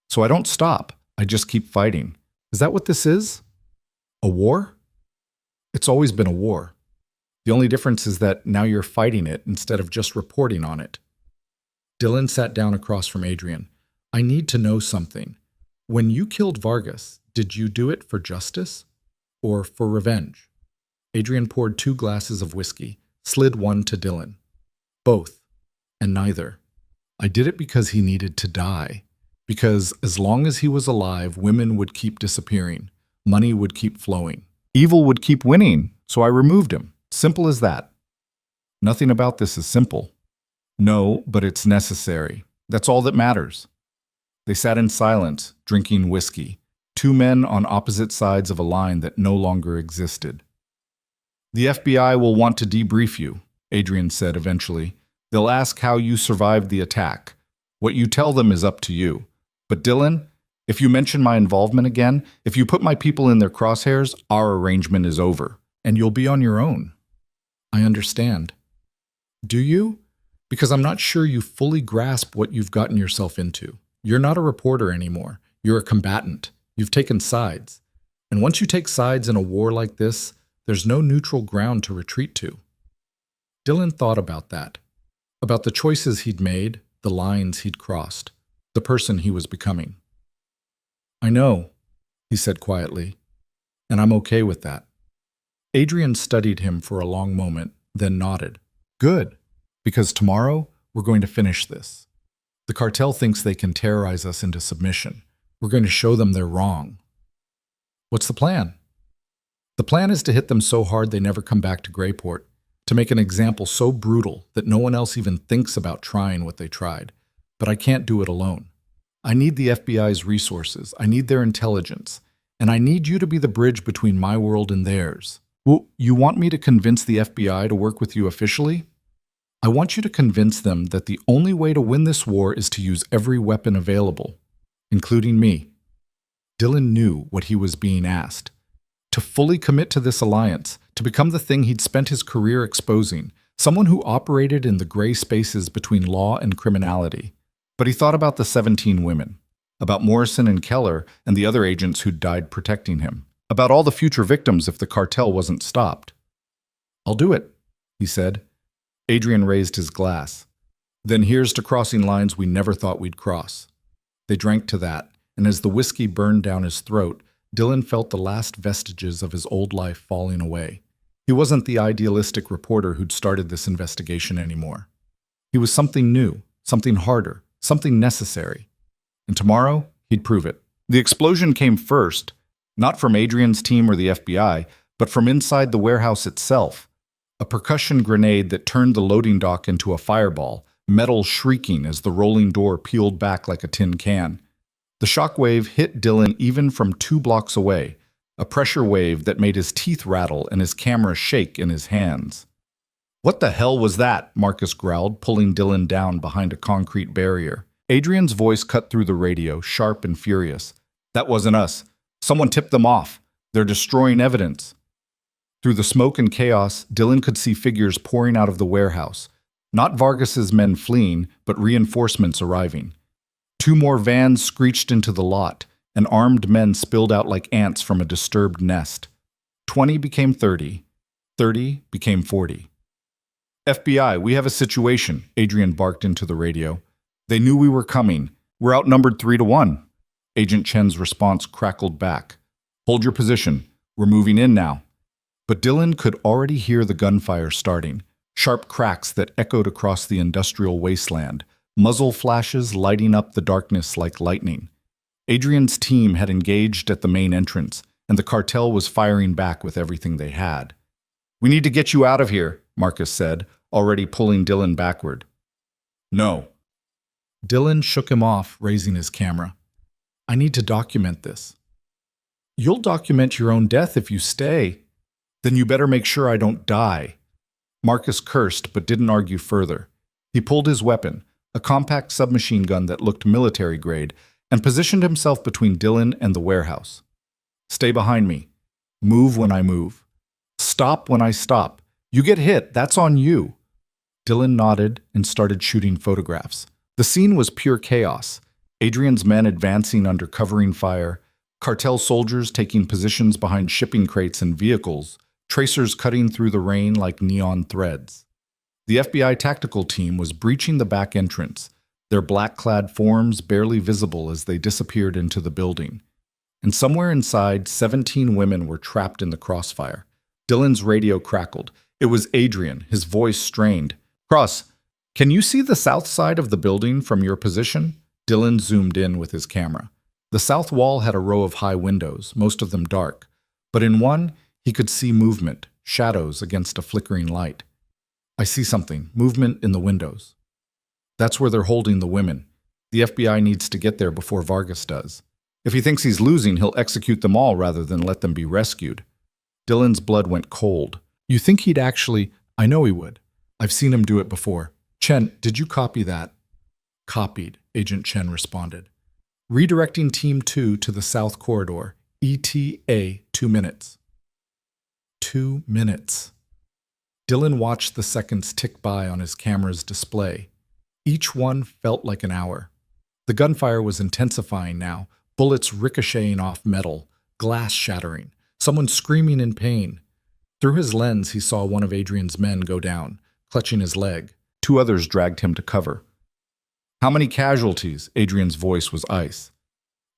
So I don't stop. I just keep fighting. Is that what this is? A war? It's always been a war. The only difference is that now you're fighting it instead of just reporting on it." Dylan sat down across from Adrian. "I need to know something. When you killed Vargas, did you do it for justice or for revenge?" Adrian poured 2 glasses of whiskey, slid one to Dylan. "Both, and neither. I did it because he needed to die. Because as long as he was alive, women would keep disappearing. Money would keep flowing. Evil would keep winning, so I removed him. Simple as that." "Nothing about this is simple." "No, but it's necessary. That's all that matters." They sat in silence, drinking whiskey, 2 men on opposite sides of a line that no longer existed. "The FBI will want to debrief you," Adrian said eventually. "They'll ask how you survived the attack. What you tell them is up to you. But Dylan, if you mention my involvement again, if you put my people in their crosshairs, our arrangement is over, and you'll be on your own." "I understand." "Do you? Because I'm not sure you fully grasp what you've gotten yourself into. You're not a reporter anymore. You're a combatant. You've taken sides. And once you take sides in a war like this, there's no neutral ground to retreat to." Dylan thought about that, about the choices he'd made, the lines he'd crossed, the person he was becoming. "I know," he said quietly, "and I'm okay with that." Adrian studied him for a long moment, then nodded. "Good, because tomorrow we're going to finish this. The cartel thinks they can terrorize us into submission. We're going to show them they're wrong." "What's the plan?" "The plan is to hit them so hard they never come back to Grayport, to make an example so brutal that no one else even thinks about trying what they tried. But I can't do it alone. I need the FBI's resources, I need their intelligence, and I need you to be the bridge between my world and theirs." "Well, you want me to convince the FBI to work with you officially?" "I want you to convince them that the only way to win this war is to use every weapon available, including me." Dylan knew what he was being asked. To fully commit to this alliance, to become the thing he'd spent his career exposing, someone who operated in the gray spaces between law and criminality. But he thought about the 17 women, about Morrison and Keller and the other agents who'd died protecting him, about all the future victims if the cartel wasn't stopped. "I'll do it," he said. Adrian raised his glass. "Then here's to crossing lines we never thought we'd cross." They drank to that, and as the whiskey burned down his throat, Dylan felt the last vestiges of his old life falling away. He wasn't the idealistic reporter who'd started this investigation anymore. He was something new, something harder, something necessary. And tomorrow, he'd prove it. The explosion came first, not from Adrian's team or the FBI, but from inside the warehouse itself. A percussion grenade that turned the loading dock into a fireball, metal shrieking as the rolling door peeled back like a tin can. The shockwave hit Dylan even from 2 blocks away, a pressure wave that made his teeth rattle and his camera shake in his hands. "What the hell was that?" Marcus growled, pulling Dylan down behind a concrete barrier. Adrian's voice cut through the radio, sharp and furious. "That wasn't us. Someone tipped them off. They're destroying evidence." Through the smoke and chaos, Dylan could see figures pouring out of the warehouse. Not Vargas's men fleeing, but reinforcements arriving. 2 more vans screeched into the lot, and armed men spilled out like ants from a disturbed nest. 20 became 30. 30 became 40. FBI, we have a situation, Adrian barked into the radio. They knew we were coming. We're outnumbered 3-1. Agent Chen's response crackled back. Hold your position. We're moving in now. But Dylan could already hear the gunfire starting, sharp cracks that echoed across the industrial wasteland, muzzle flashes lighting up the darkness like lightning. Adrian's team had engaged at the main entrance, and the cartel was firing back with everything they had. We need to get you out of here, Marcus said, already pulling Dylan backward. No. Dylan shook him off, raising his camera. I need to document this. You'll document your own death if you stay. Then you better make sure I don't die. Marcus cursed but didn't argue further. He pulled his weapon, a compact submachine gun that looked military grade, and positioned himself between Dylan and the warehouse. Stay behind me. Move when I move. Stop when I stop. You get hit, that's on you. Dylan nodded and started shooting photographs. The scene was pure chaos. Adrian's men advancing under covering fire, cartel soldiers taking positions behind shipping crates and vehicles, tracers cutting through the rain like neon threads. The FBI tactical team was breaching the back entrance, their black-clad forms barely visible as they disappeared into the building. And somewhere inside, 17 women were trapped in the crossfire. Dylan's radio crackled. It was Adrian, his voice strained. Cross, can you see the south side of the building from your position? Dylan zoomed in with his camera. The south wall had a row of high windows, most of them dark. But in one, he could see movement, shadows against a flickering light. I see something, movement in the windows. That's where they're holding the women. The FBI needs to get there before Vargas does. If he thinks he's losing, he'll execute them all rather than let them be rescued. Dylan's blood went cold. You think he'd actually? I know he would. I've seen him do it before. Chen, did you copy that? Copied, Agent Chen responded. Redirecting Team 2 to the south corridor. ETA 2 minutes. 2 minutes. Dylan watched the seconds tick by on his camera's display. Each one felt like an hour. The gunfire was intensifying now, bullets ricocheting off metal, glass shattering, someone screaming in pain. Through his lens, he saw one of Adrian's men go down, clutching his leg. 2 others dragged him to cover. How many casualties? Adrian's voice was ice.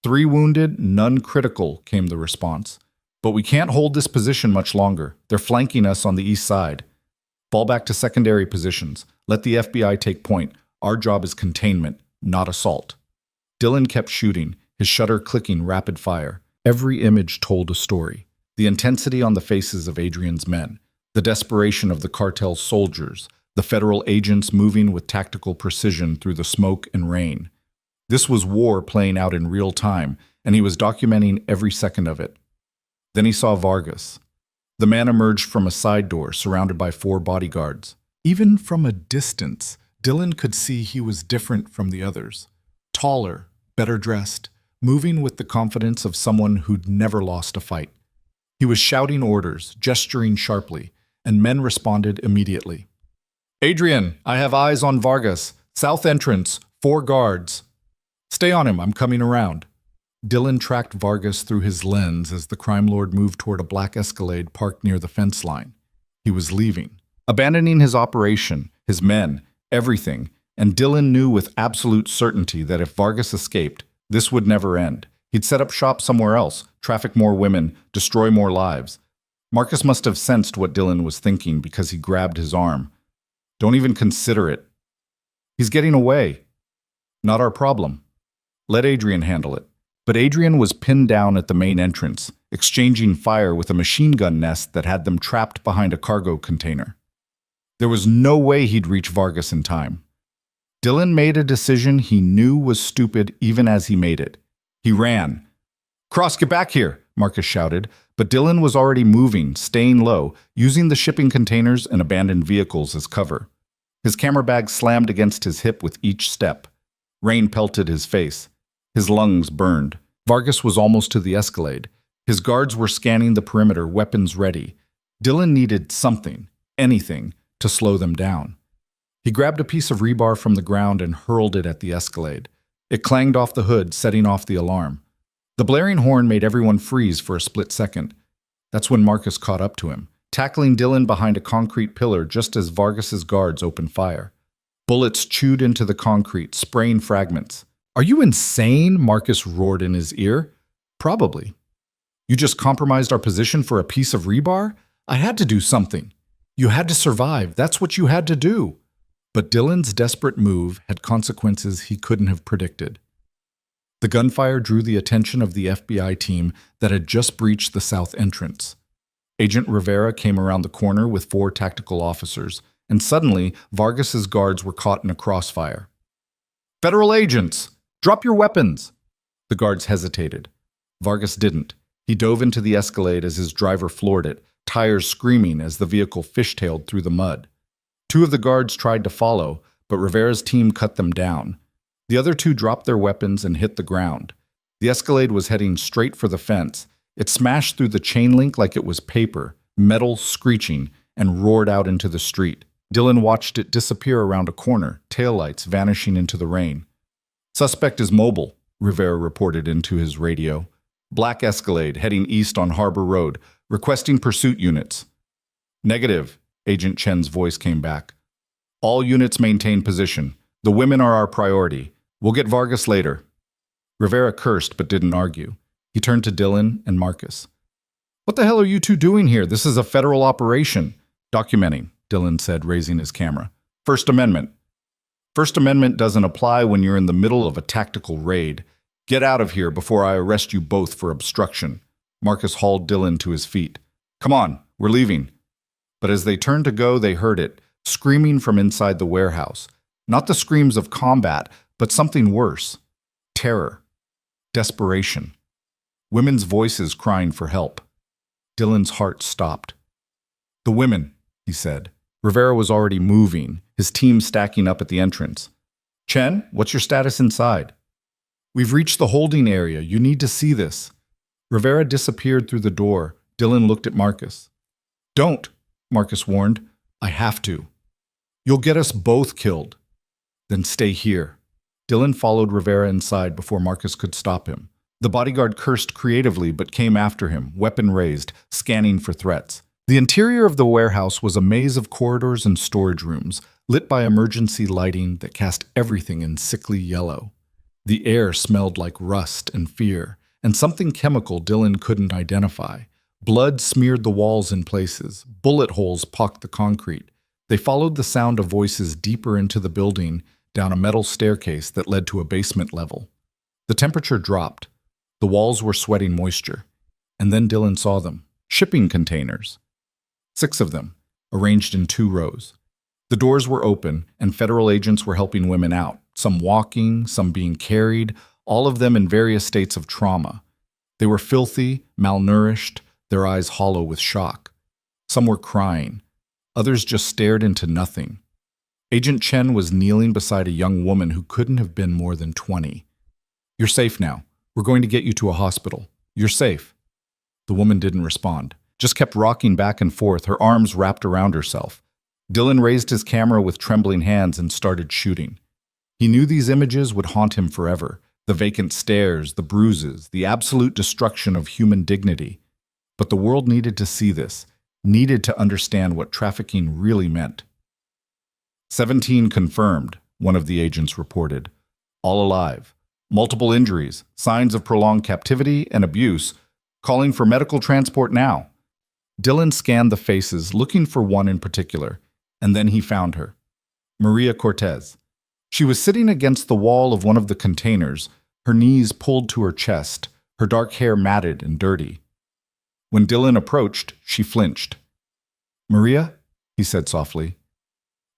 3 wounded, none critical, came the response. But we can't hold this position much longer. They're flanking us on the east side. Fall back to secondary positions. Let the FBI take point. Our job is containment, not assault. Dylan kept shooting, his shutter clicking rapid fire. Every image told a story. The intensity on the faces of Adrian's men, the desperation of the cartel's soldiers, the federal agents moving with tactical precision through the smoke and rain. This was war playing out in real time, and he was documenting every second of it. Then he saw Vargas. The man emerged from a side door surrounded by 4 bodyguards. Even from a distance, Dylan could see he was different from the others. Taller, better dressed, moving with the confidence of someone who'd never lost a fight. He was shouting orders, gesturing sharply, and men responded immediately. Adrian, I have eyes on Vargas. South entrance, 4 guards. Stay on him, I'm coming around. Dylan tracked Vargas through his lens as the crime lord moved toward a black Escalade parked near the fence line. He was leaving, abandoning his operation, his men, everything, and Dylan knew with absolute certainty that if Vargas escaped, this would never end. He'd set up shop somewhere else, traffic more women, destroy more lives. Marcus must have sensed what Dylan was thinking because he grabbed his arm. Don't even consider it. He's getting away. Not our problem. Let Adrian handle it. But Adrian was pinned down at the main entrance, exchanging fire with a machine gun nest that had them trapped behind a cargo container. There was no way he'd reach Vargas in time. Dylan made a decision he knew was stupid even as he made it. He ran. Cross, get back here, Marcus shouted, but Dylan was already moving, staying low, using the shipping containers and abandoned vehicles as cover. His camera bag slammed against his hip with each step. Rain pelted his face. His lungs burned. Vargas was almost to the Escalade. His guards were scanning the perimeter, weapons ready. Dylan needed something, anything, to slow them down. He grabbed a piece of rebar from the ground and hurled it at the Escalade. It clanged off the hood, setting off the alarm. The blaring horn made everyone freeze for a split second. That's when Marcus caught up to him. tackling Dylan behind a concrete pillar just as Vargas's guards opened fire. Bullets chewed into the concrete, spraying fragments. "Are you insane?" Marcus roared in his ear. "Probably. You just compromised our position for a piece of rebar? I had to do something. You had to survive. That's what you had to do." But Dylan's desperate move had consequences he couldn't have predicted. The gunfire drew the attention of the FBI team that had just breached the south entrance. Agent Rivera came around the corner with 4 tactical officers, and suddenly Vargas's guards were caught in a crossfire. "Federal agents! Drop your weapons!" The guards hesitated. Vargas didn't. He dove into the Escalade as his driver floored it, tires screaming as the vehicle fishtailed through the mud. 2 of the guards tried to follow, but Rivera's team cut them down. The other 2 dropped their weapons and hit the ground. The Escalade was heading straight for the fence. It smashed through the chain link like it was paper, metal screeching, and roared out into the street. Dylan watched it disappear around a corner, taillights vanishing into the rain. "Suspect is mobile," Rivera reported into his radio. "Black Escalade heading east on Harbor Road, requesting pursuit units." "Negative," Agent Chen's voice came back. "All units maintain position. The women are our priority. We'll get Vargas later." Rivera cursed but didn't argue. He turned to Dylan and Marcus. "What the hell are you 2 doing here? This is a federal operation." "Documenting," Dylan said, raising his camera. "First Amendment." "First Amendment doesn't apply when you're in the middle of a tactical raid. Get out of here before I arrest you both for obstruction." Marcus hauled Dylan to his feet. "Come on, we're leaving." But as they turned to go, they heard it, screaming from inside the warehouse. Not the screams of combat, but something worse. Terror. Desperation. Women's voices crying for help. Dylan's heart stopped. "The women," he said. Rivera was already moving, his team stacking up at the entrance. "Chen, what's your status inside?" "We've reached the holding area. You need to see this." Rivera disappeared through the door. Dylan looked at Marcus. "Don't," Marcus warned. "I have to. You'll get us both killed." "Then stay here." Dylan followed Rivera inside before Marcus could stop him. The bodyguard cursed creatively but came after him, weapon raised, scanning for threats. The interior of the warehouse was a maze of corridors and storage rooms, lit by emergency lighting that cast everything in sickly yellow. The air smelled like rust and fear, and something chemical Dylan couldn't identify. Blood smeared the walls in places. Bullet holes pocked the concrete. They followed the sound of voices deeper into the building, down a metal staircase that led to a basement level. The temperature dropped. The walls were sweating moisture. And then Dylan saw them. Shipping containers. 6 of them, arranged in 2 rows. The doors were open, and federal agents were helping women out, some walking, some being carried, all of them in various states of trauma. They were filthy, malnourished, their eyes hollow with shock. Some were crying. Others just stared into nothing. Agent Chen was kneeling beside a young woman who couldn't have been more than 20. "You're safe now. We're going to get you to a hospital. You're safe." The woman didn't respond, just kept rocking back and forth, her arms wrapped around herself. Dylan raised his camera with trembling hands and started shooting. He knew these images would haunt him forever. The vacant stares, the bruises, the absolute destruction of human dignity. But the world needed to see this, needed to understand what trafficking really meant. 17 confirmed, one of the agents reported. All alive. Multiple injuries, signs of prolonged captivity and abuse, calling for medical transport now. Dylan scanned the faces, looking for one in particular, and then he found her. Maria Cortez. She was sitting against the wall of one of the containers, her knees pulled to her chest, her dark hair matted and dirty. When Dylan approached, she flinched. "Maria?" he said softly.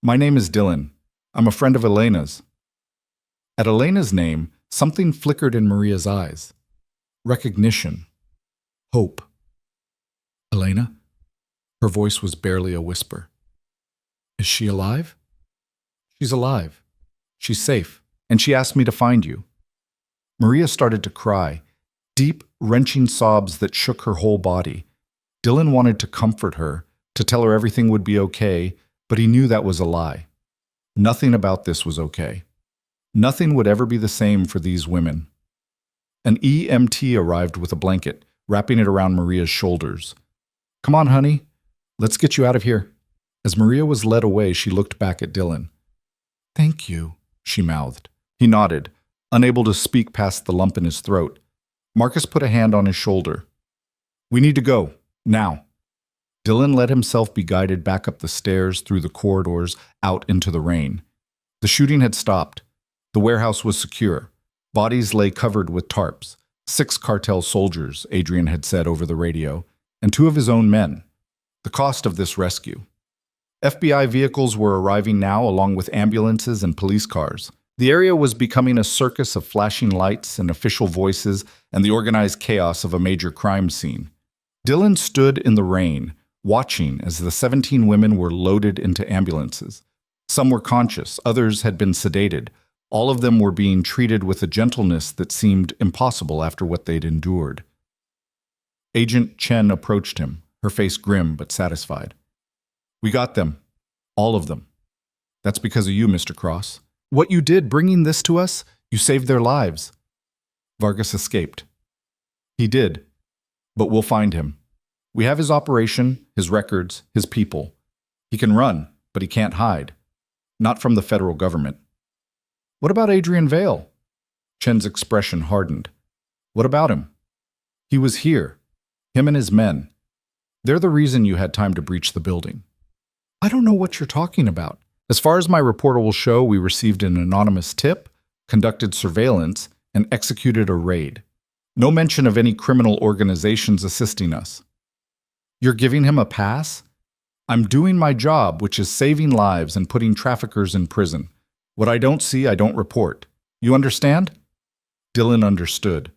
"My name is Dylan. I'm a friend of Elena's." At Elena's name, something flickered in Maria's eyes. Recognition. Hope. "Elena?" Her voice was barely a whisper. "Is she alive?" "She's alive. She's safe, and she asked me to find you." Maria started to cry, deep, wrenching sobs that shook her whole body. Dylan wanted to comfort her, to tell her everything would be okay, but he knew that was a lie. Nothing about this was okay. Nothing would ever be the same for these women. An EMT arrived with a blanket, wrapping it around Maria's shoulders. "Come on, honey. Let's get you out of here. As Maria was led away, she looked back at Dylan. Thank you, she mouthed. He nodded, unable to speak past the lump in his throat. Marcus put a hand on his shoulder. We need to go, now. Dylan let himself be guided back up the stairs, through the corridors, out into the rain. The shooting had stopped. The warehouse was secure. Bodies lay covered with tarps. 6 cartel soldiers, Adrian had said over the radio, and 2 of his own men. The cost of this rescue. FBI vehicles were arriving now, along with ambulances and police cars. The area was becoming a circus of flashing lights and official voices and the organized chaos of a major crime scene. Dylan stood in the rain, watching as the 17 women were loaded into ambulances. Some were conscious, others had been sedated. All of them were being treated with a gentleness that seemed impossible after what they'd endured. Agent Chen approached him, her face grim but satisfied. We got them. All of them. That's because of you, Mr. Cross. What you did bringing this to us, you saved their lives. Vargas escaped. He did. But we'll find him. We have his operation, his records, his people. He can run, but he can't hide. Not from the federal government. What about Adrian Vale? Chen's expression hardened. What about him? He was here. Him and his men. They're the reason you had time to breach the building. I don't know what you're talking about. As far as my reporter will show, we received an anonymous tip, conducted surveillance, and executed a raid. No mention of any criminal organizations assisting us. You're giving him a pass? I'm doing my job, which is saving lives and putting traffickers in prison. What I don't see, I don't report. You understand? Dylan understood.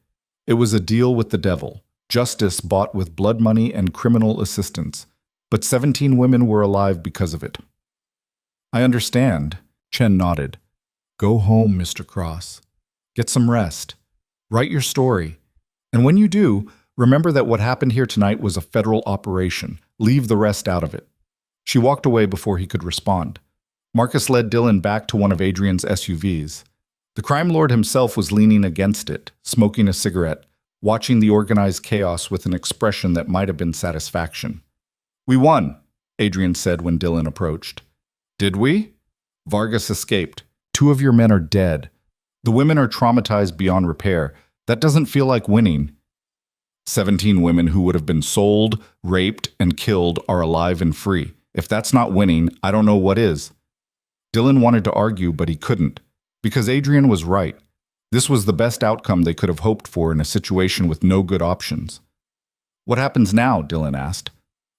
It was a deal with the devil, justice bought with blood money and criminal assistance. But 17 women were alive because of it. I understand, Chen nodded. Go home, Mr. Cross. Get some rest. Write your story. And when you do, remember that what happened here tonight was a federal operation. Leave the rest out of it. She walked away before he could respond. Marcus led Dylan back to one of Adrian's SUVs. The crime lord himself was leaning against it, smoking a cigarette, watching the organized chaos with an expression that might have been satisfaction. We won, Adrian said when Dylan approached. Did we? Vargas escaped. 2 of your men are dead. The women are traumatized beyond repair. That doesn't feel like winning. 17 women who would have been sold, raped, and killed are alive and free. If that's not winning, I don't know what is. Dylan wanted to argue, but he couldn't, because Adrian was right. This was the best outcome they could have hoped for in a situation with no good options. What happens now? Dylan asked.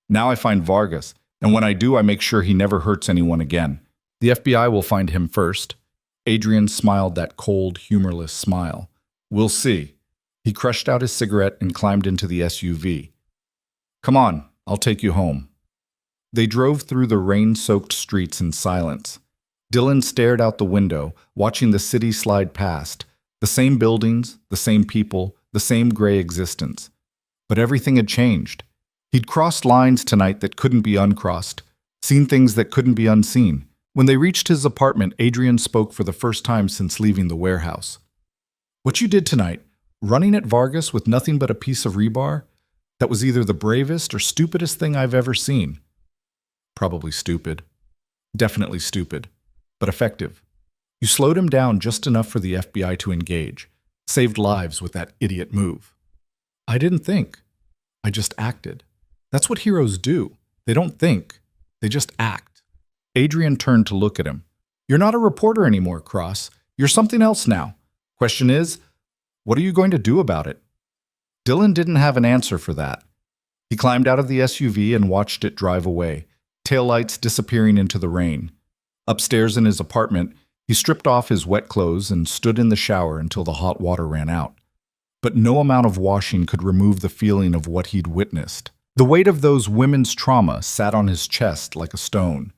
Now I find Vargas, and when I do, I make sure he never hurts anyone again. The FBI will find him first. Adrian smiled that cold, humorless smile. We'll see. He crushed out his cigarette and climbed into the SUV. Come on, I'll take you home. They drove through the rain-soaked streets in silence. Dylan stared out the window, watching the city slide past. The same buildings, the same people, the same gray existence. But everything had changed. He'd crossed lines tonight that couldn't be uncrossed, seen things that couldn't be unseen. When they reached his apartment, Adrian spoke for the first time since leaving the warehouse. What you did tonight, running at Vargas with nothing but a piece of rebar, that was either the bravest or stupidest thing I've ever seen. Probably stupid. Definitely stupid. But effective. You slowed him down just enough for the FBI to engage. Saved lives with that idiot move. I didn't think. I just acted. That's what heroes do. They don't think. They just act. Adrian turned to look at him. You're not a reporter anymore, Cross. You're something else now. Question is, what are you going to do about it? Dylan didn't have an answer for that. He climbed out of the SUV and watched it drive away, taillights disappearing into the rain. Upstairs in his apartment, he stripped off his wet clothes and stood in the shower until the hot water ran out. But no amount of washing could remove the feeling of what he'd witnessed. The weight of those women's trauma sat on his chest like a stone.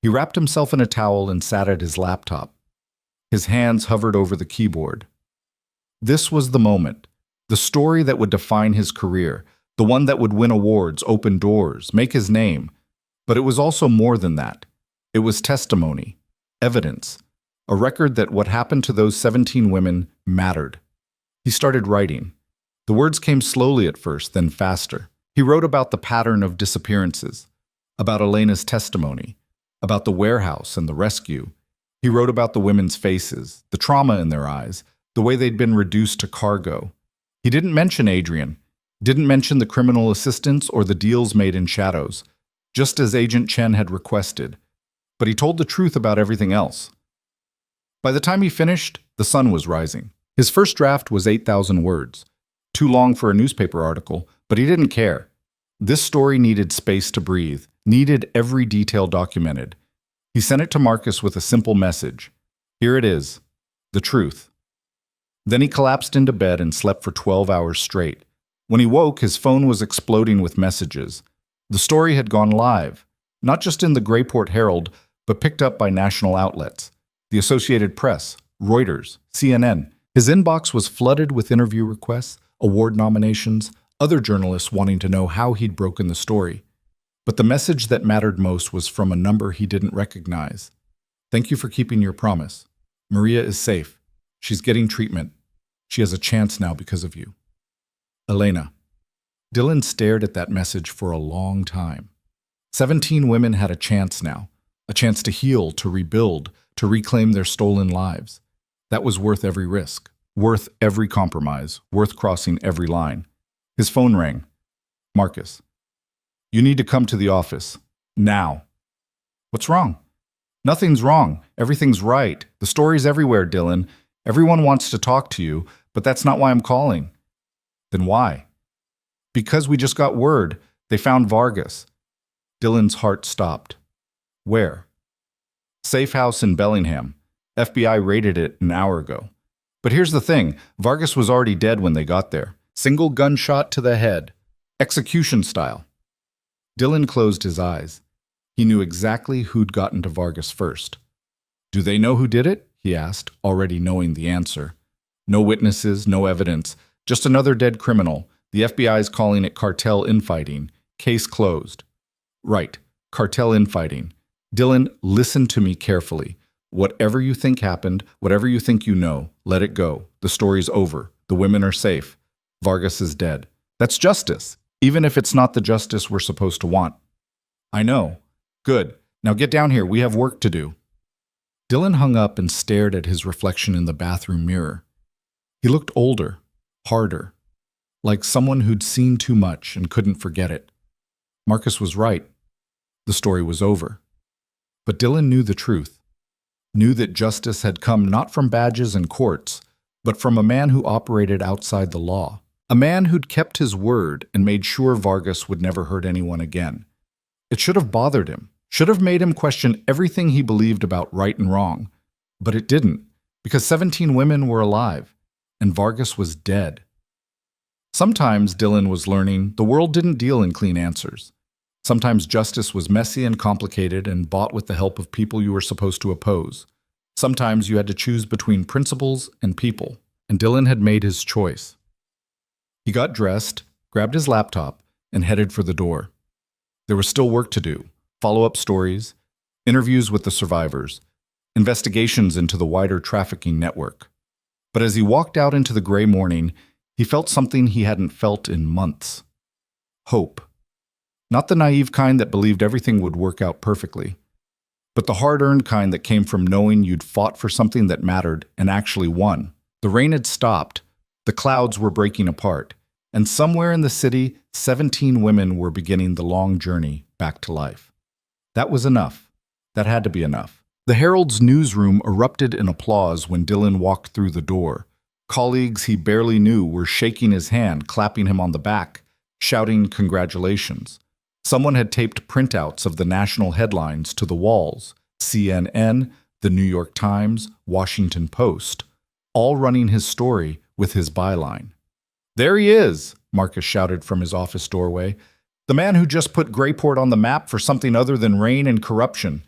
He wrapped himself in a towel and sat at his laptop. His hands hovered over the keyboard. This was the moment, the story that would define his career, the one that would win awards, open doors, make his name. But it was also more than that. It was testimony, evidence, a record that what happened to those 17 women mattered. He started writing. The words came slowly at first, then faster. He wrote about the pattern of disappearances, about Elena's testimony, about the warehouse and the rescue. He wrote about the women's faces, the trauma in their eyes, the way they'd been reduced to cargo. He didn't mention Adrian, didn't mention the criminal assistants or the deals made in shadows, just as Agent Chen had requested. But he told the truth about everything else. By the time he finished, the sun was rising. His first draft was 8,000 words. Too long for a newspaper article, but he didn't care. This story needed space to breathe, needed every detail documented. He sent it to Marcus with a simple message. Here it is, the truth. Then he collapsed into bed and slept for 12 hours straight. When he woke, his phone was exploding with messages. The story had gone live, not just in the Greyport Herald, but picked up by national outlets. The Associated Press, Reuters, CNN. His inbox was flooded with interview requests, award nominations, other journalists wanting to know how he'd broken the story. But the message that mattered most was from a number he didn't recognize. Thank you for keeping your promise. Maria is safe. She's getting treatment. She has a chance now because of you. Elena. Dylan stared at that message for a long time. 17 women had a chance now, a chance to heal, to rebuild, to reclaim their stolen lives. That was worth every risk, worth every compromise, worth crossing every line. His phone rang. Marcus. You need to come to the office. Now. What's wrong? Nothing's wrong. Everything's right. The story's everywhere, Dylan. Everyone wants to talk to you, but that's not why I'm calling. Then why? Because we just got word. They found Vargas. Dylan's heart stopped. Where? Safe house in Bellingham. FBI raided it an hour ago. But here's the thing. Vargas was already dead when they got there. Single gunshot to the head. Execution style. Dylan closed his eyes. He knew exactly who'd gotten to Vargas first. Do they know who did it? He asked, already knowing the answer. No witnesses, no evidence. Just another dead criminal. The FBI's calling it cartel infighting. Case closed. Right. Cartel infighting. Dylan, listen to me carefully. Whatever you think happened, whatever you think you know, let it go. The story's over. The women are safe. Vargas is dead. That's justice, even if it's not the justice we're supposed to want. I know. Good. Now get down here. We have work to do. Dylan hung up and stared at his reflection in the bathroom mirror. He looked older, harder, like someone who'd seen too much and couldn't forget it. Marcus was right. The story was over. But Dylan knew the truth. Knew that justice had come not from badges and courts, but from a man who operated outside the law. A man who'd kept his word and made sure Vargas would never hurt anyone again. It should have bothered him, should have made him question everything he believed about right and wrong. But it didn't, because 17 women were alive, and Vargas was dead. Sometimes, Dylan was learning, the world didn't deal in clean answers. Sometimes justice was messy and complicated and bought with the help of people you were supposed to oppose. Sometimes you had to choose between principles and people, and Dylan had made his choice. He got dressed, grabbed his laptop, and headed for the door. There was still work to do, follow-up stories, interviews with the survivors, investigations into the wider trafficking network. But as he walked out into the gray morning, he felt something he hadn't felt in months. Hope. Not the naive kind that believed everything would work out perfectly, but the hard-earned kind that came from knowing you'd fought for something that mattered and actually won. The rain had stopped, the clouds were breaking apart, and somewhere in the city, 17 women were beginning the long journey back to life. That was enough. That had to be enough. The Herald's newsroom erupted in applause when Dylan walked through the door. Colleagues he barely knew were shaking his hand, clapping him on the back, shouting congratulations. Someone had taped printouts of the national headlines to the walls. CNN, the New York Times, Washington Post, all running his story with his byline. There he is, Marcus shouted from his office doorway. The man who just put Greyport on the map for something other than rain and corruption.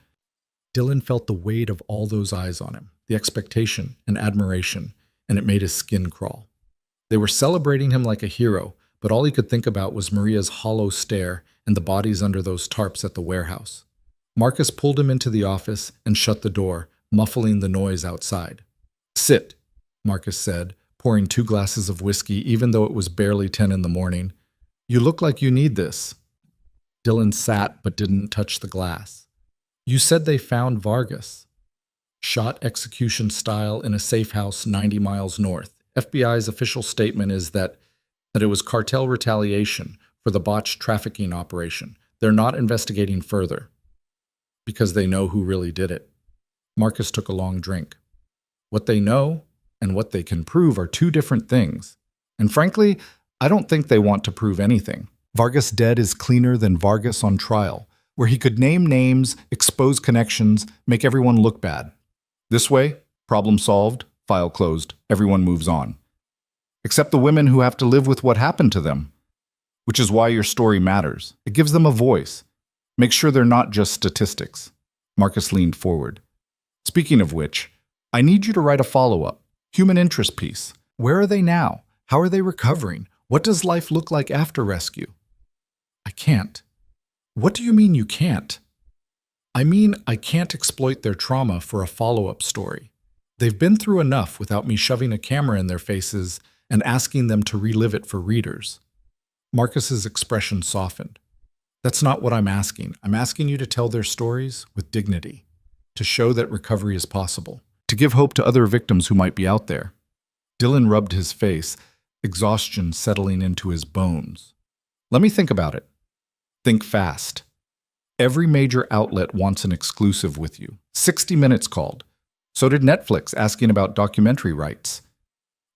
Dylan felt the weight of all those eyes on him, the expectation and admiration, and it made his skin crawl. They were celebrating him like a hero, but all he could think about was Maria's hollow stare and the bodies under those tarps at the warehouse. Marcus pulled him into the office and shut the door, muffling the noise outside. Sit, Marcus said, pouring 2 glasses of whiskey even though it was barely 10 in the morning. You look like you need this. Dylan sat but didn't touch the glass. You said they found Vargas. Shot execution style in a safe house 90 miles north. FBI's official statement is that it was cartel retaliation for the botched trafficking operation. They're not investigating further because they know who really did it. Marcus took a long drink. What they know and what they can prove are two different things. And frankly, I don't think they want to prove anything. Vargas dead is cleaner than Vargas on trial, where he could name names, expose connections, make everyone look bad. This way, problem solved, file closed, everyone moves on. Except the women who have to live with what happened to them. Which is why your story matters. It gives them a voice. Make sure they're not just statistics. Marcus leaned forward. Speaking of which, I need you to write a follow-up, human interest piece. Where are they now? How are they recovering? What does life look like after rescue? I can't. What do you mean you can't? I mean, I can't exploit their trauma for a follow-up story. They've been through enough without me shoving a camera in their faces and asking them to relive it for readers. Marcus's expression softened. That's not what I'm asking. I'm asking you to tell their stories with dignity, to show that recovery is possible, to give hope to other victims who might be out there. Dylan rubbed his face, exhaustion settling into his bones. Let me think about it. Think fast. Every major outlet wants an exclusive with you. 60 Minutes called. So did Netflix, asking about documentary rights.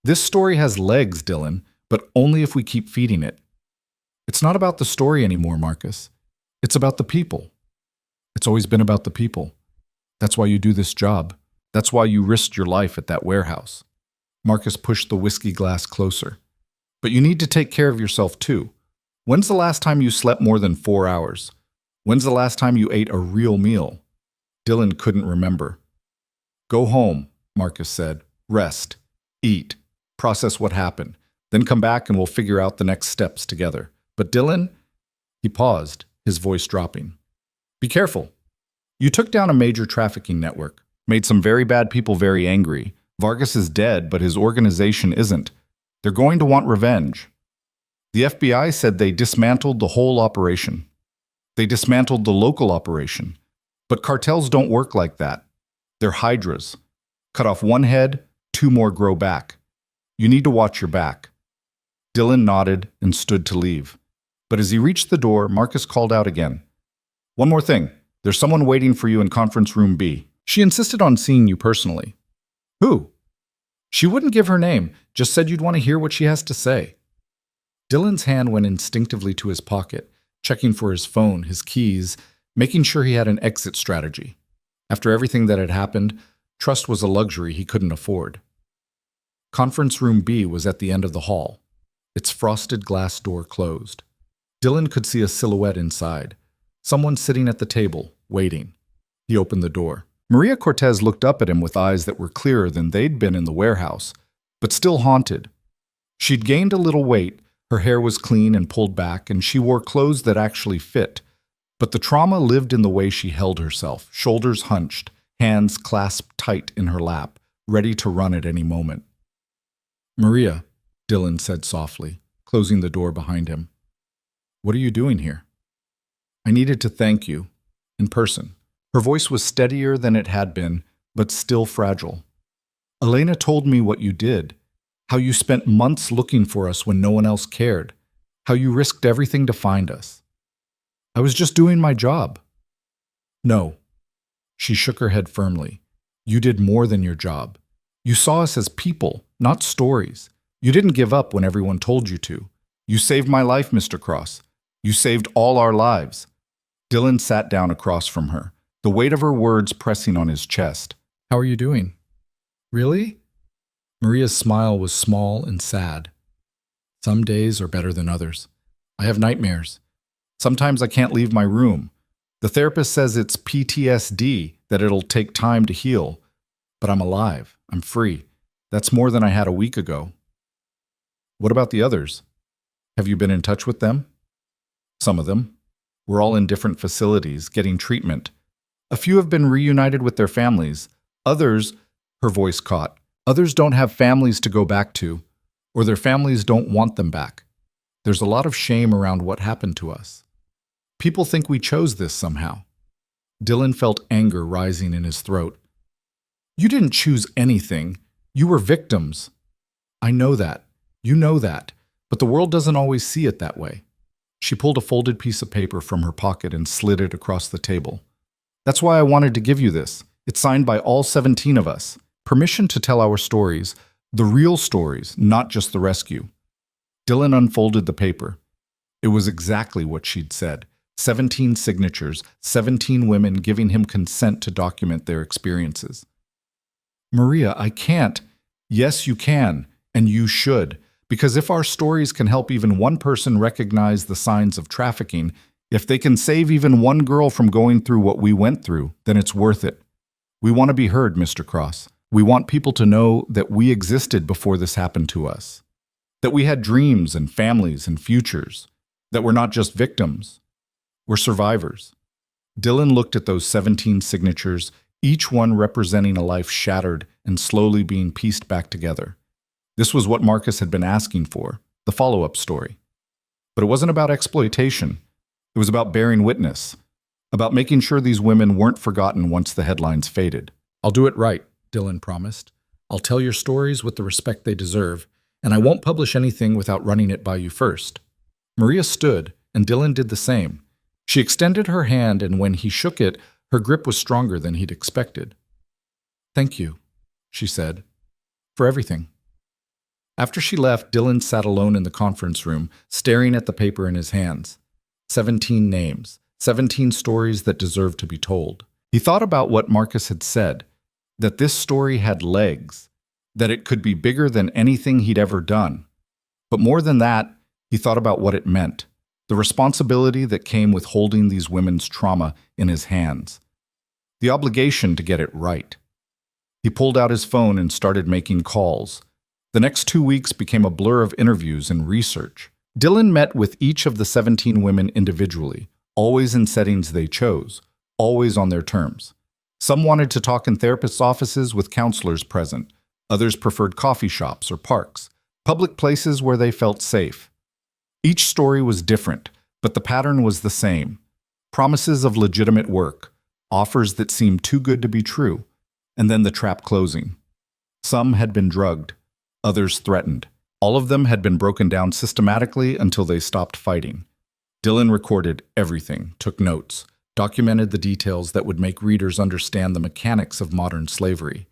This story has legs, Dylan, but only if we keep feeding it. It's not about the story anymore, Marcus. It's about the people. It's always been about the people. That's why you do this job. That's why you risked your life at that warehouse. Marcus pushed the whiskey glass closer. But you need to take care of yourself too. When's the last time you slept more than 4 hours? When's the last time you ate a real meal? Dylan couldn't remember. Go home, Marcus said. Rest. Eat. Process what happened. Then come back and we'll figure out the next steps together. But Dylan, he paused, his voice dropping. Be careful. You took down a major trafficking network, made some very bad people very angry. Vargas is dead, but his organization isn't. They're going to want revenge. The FBI said they dismantled the whole operation. They dismantled the local operation. But cartels don't work like that. They're hydras. Cut off one head, 2 more grow back. You need to watch your back. Dylan nodded and stood to leave. But as he reached the door, Marcus called out again. One more thing. There's someone waiting for you in conference room B. She insisted on seeing you personally. Who? She wouldn't give her name, just said you'd want to hear what she has to say. Dylan's hand went instinctively to his pocket, checking for his phone, his keys, making sure he had an exit strategy. After everything that had happened, trust was a luxury he couldn't afford. Conference room B was at the end of the hall, its frosted glass door closed. Dylan could see a silhouette inside, someone sitting at the table, waiting. He opened the door. Maria Cortez looked up at him with eyes that were clearer than they'd been in the warehouse, but still haunted. She'd gained a little weight, her hair was clean and pulled back, and she wore clothes that actually fit. But the trauma lived in the way she held herself, shoulders hunched, hands clasped tight in her lap, ready to run at any moment. Maria, Dylan said softly, closing the door behind him. What are you doing here? I needed to thank you, in person. Her voice was steadier than it had been, but still fragile. Elena told me what you did, how you spent months looking for us when no one else cared, how you risked everything to find us. I was just doing my job. No. She shook her head firmly. You did more than your job. You saw us as people, not stories. You didn't give up when everyone told you to. You saved my life, Mr. Cross. You saved all our lives. Dylan sat down across from her, the weight of her words pressing on his chest. How are you doing? Really? Maria's smile was small and sad. Some days are better than others. I have nightmares. Sometimes I can't leave my room. The therapist says it's PTSD, that it'll take time to heal. But I'm alive. I'm free. That's more than I had a week ago. What about the others? Have you been in touch with them? Some of them. We're all in different facilities, getting treatment. A few have been reunited with their families. Others, her voice caught, others don't have families to go back to, or their families don't want them back. There's a lot of shame around what happened to us. People think we chose this somehow. Dylan felt anger rising in his throat. You didn't choose anything. You were victims. I know that. You know that. But the world doesn't always see it that way. She pulled a folded piece of paper from her pocket and slid it across the table. That's why I wanted to give you this. It's signed by all 17 of us. Permission to tell our stories, the real stories, not just the rescue. Dylan unfolded the paper. It was exactly what she'd said. 17 signatures, 17 women giving him consent to document their experiences. Maria, I can't. Yes, you can, and you should. Because if our stories can help even one person recognize the signs of trafficking, if they can save even one girl from going through what we went through, then it's worth it. We want to be heard, Mr. Cross. We want people to know that we existed before this happened to us. That we had dreams and families and futures. That we're not just victims. We're survivors. Dylan looked at those 17 signatures, each one representing a life shattered and slowly being pieced back together. This was what Marcus had been asking for, the follow-up story. But it wasn't about exploitation. It was about bearing witness, about making sure these women weren't forgotten once the headlines faded. I'll do it right, Dylan promised. I'll tell your stories with the respect they deserve, and I won't publish anything without running it by you first. Maria stood, and Dylan did the same. She extended her hand, and when he shook it, her grip was stronger than he'd expected. Thank you, she said, for everything. After she left, Dylan sat alone in the conference room, staring at the paper in his hands. 17 names, 17 stories that deserved to be told. He thought about what Marcus had said, that this story had legs, that it could be bigger than anything he'd ever done. But more than that, he thought about what it meant, the responsibility that came with holding these women's trauma in his hands, the obligation to get it right. He pulled out his phone and started making calls. The next 2 weeks became a blur of interviews and research. Dylan met with each of the 17 women individually, always in settings they chose, always on their terms. Some wanted to talk in therapists' offices with counselors present. Others preferred coffee shops or parks, public places where they felt safe. Each story was different, but the pattern was the same. Promises of legitimate work, offers that seemed too good to be true, and then the trap closing. Some had been drugged, others threatened. All of them had been broken down systematically until they stopped fighting. Dylan recorded everything, took notes, documented the details that would make readers understand the mechanics of modern slavery.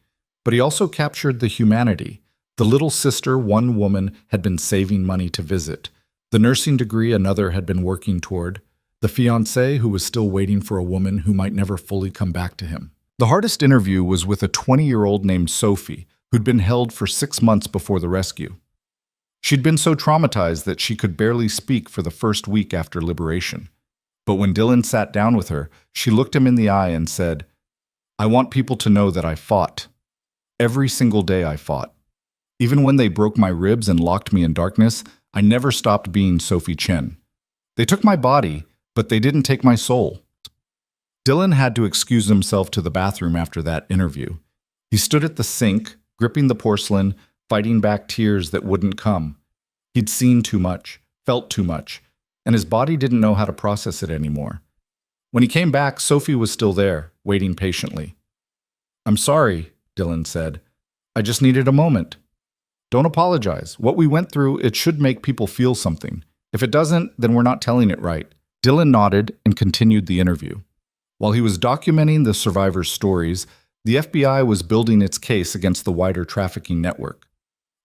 But he also captured the humanity. The little sister one woman had been saving money to visit, the nursing degree another had been working toward, the fiancé who was still waiting for a woman who might never fully come back to him. The hardest interview was with a 20-year-old named Sophie, who'd been held for 6 months before the rescue. She'd been so traumatized that she could barely speak for the first week after liberation. But when Dylan sat down with her, she looked him in the eye and said, I want people to know that I fought. Every single day I fought. Even when they broke my ribs and locked me in darkness, I never stopped being Sophie Chen. They took my body, but they didn't take my soul. Dylan had to excuse himself to the bathroom after that interview. He stood at the sink, gripping the porcelain, fighting back tears that wouldn't come. He'd seen too much, felt too much, and his body didn't know how to process it anymore. When he came back, Sophie was still there, waiting patiently. I'm sorry, Dylan said. I just needed a moment. Don't apologize. What we went through, it should make people feel something. If it doesn't, then we're not telling it right. Dylan nodded and continued the interview. While he was documenting the survivors' stories, the FBI was building its case against the wider trafficking network.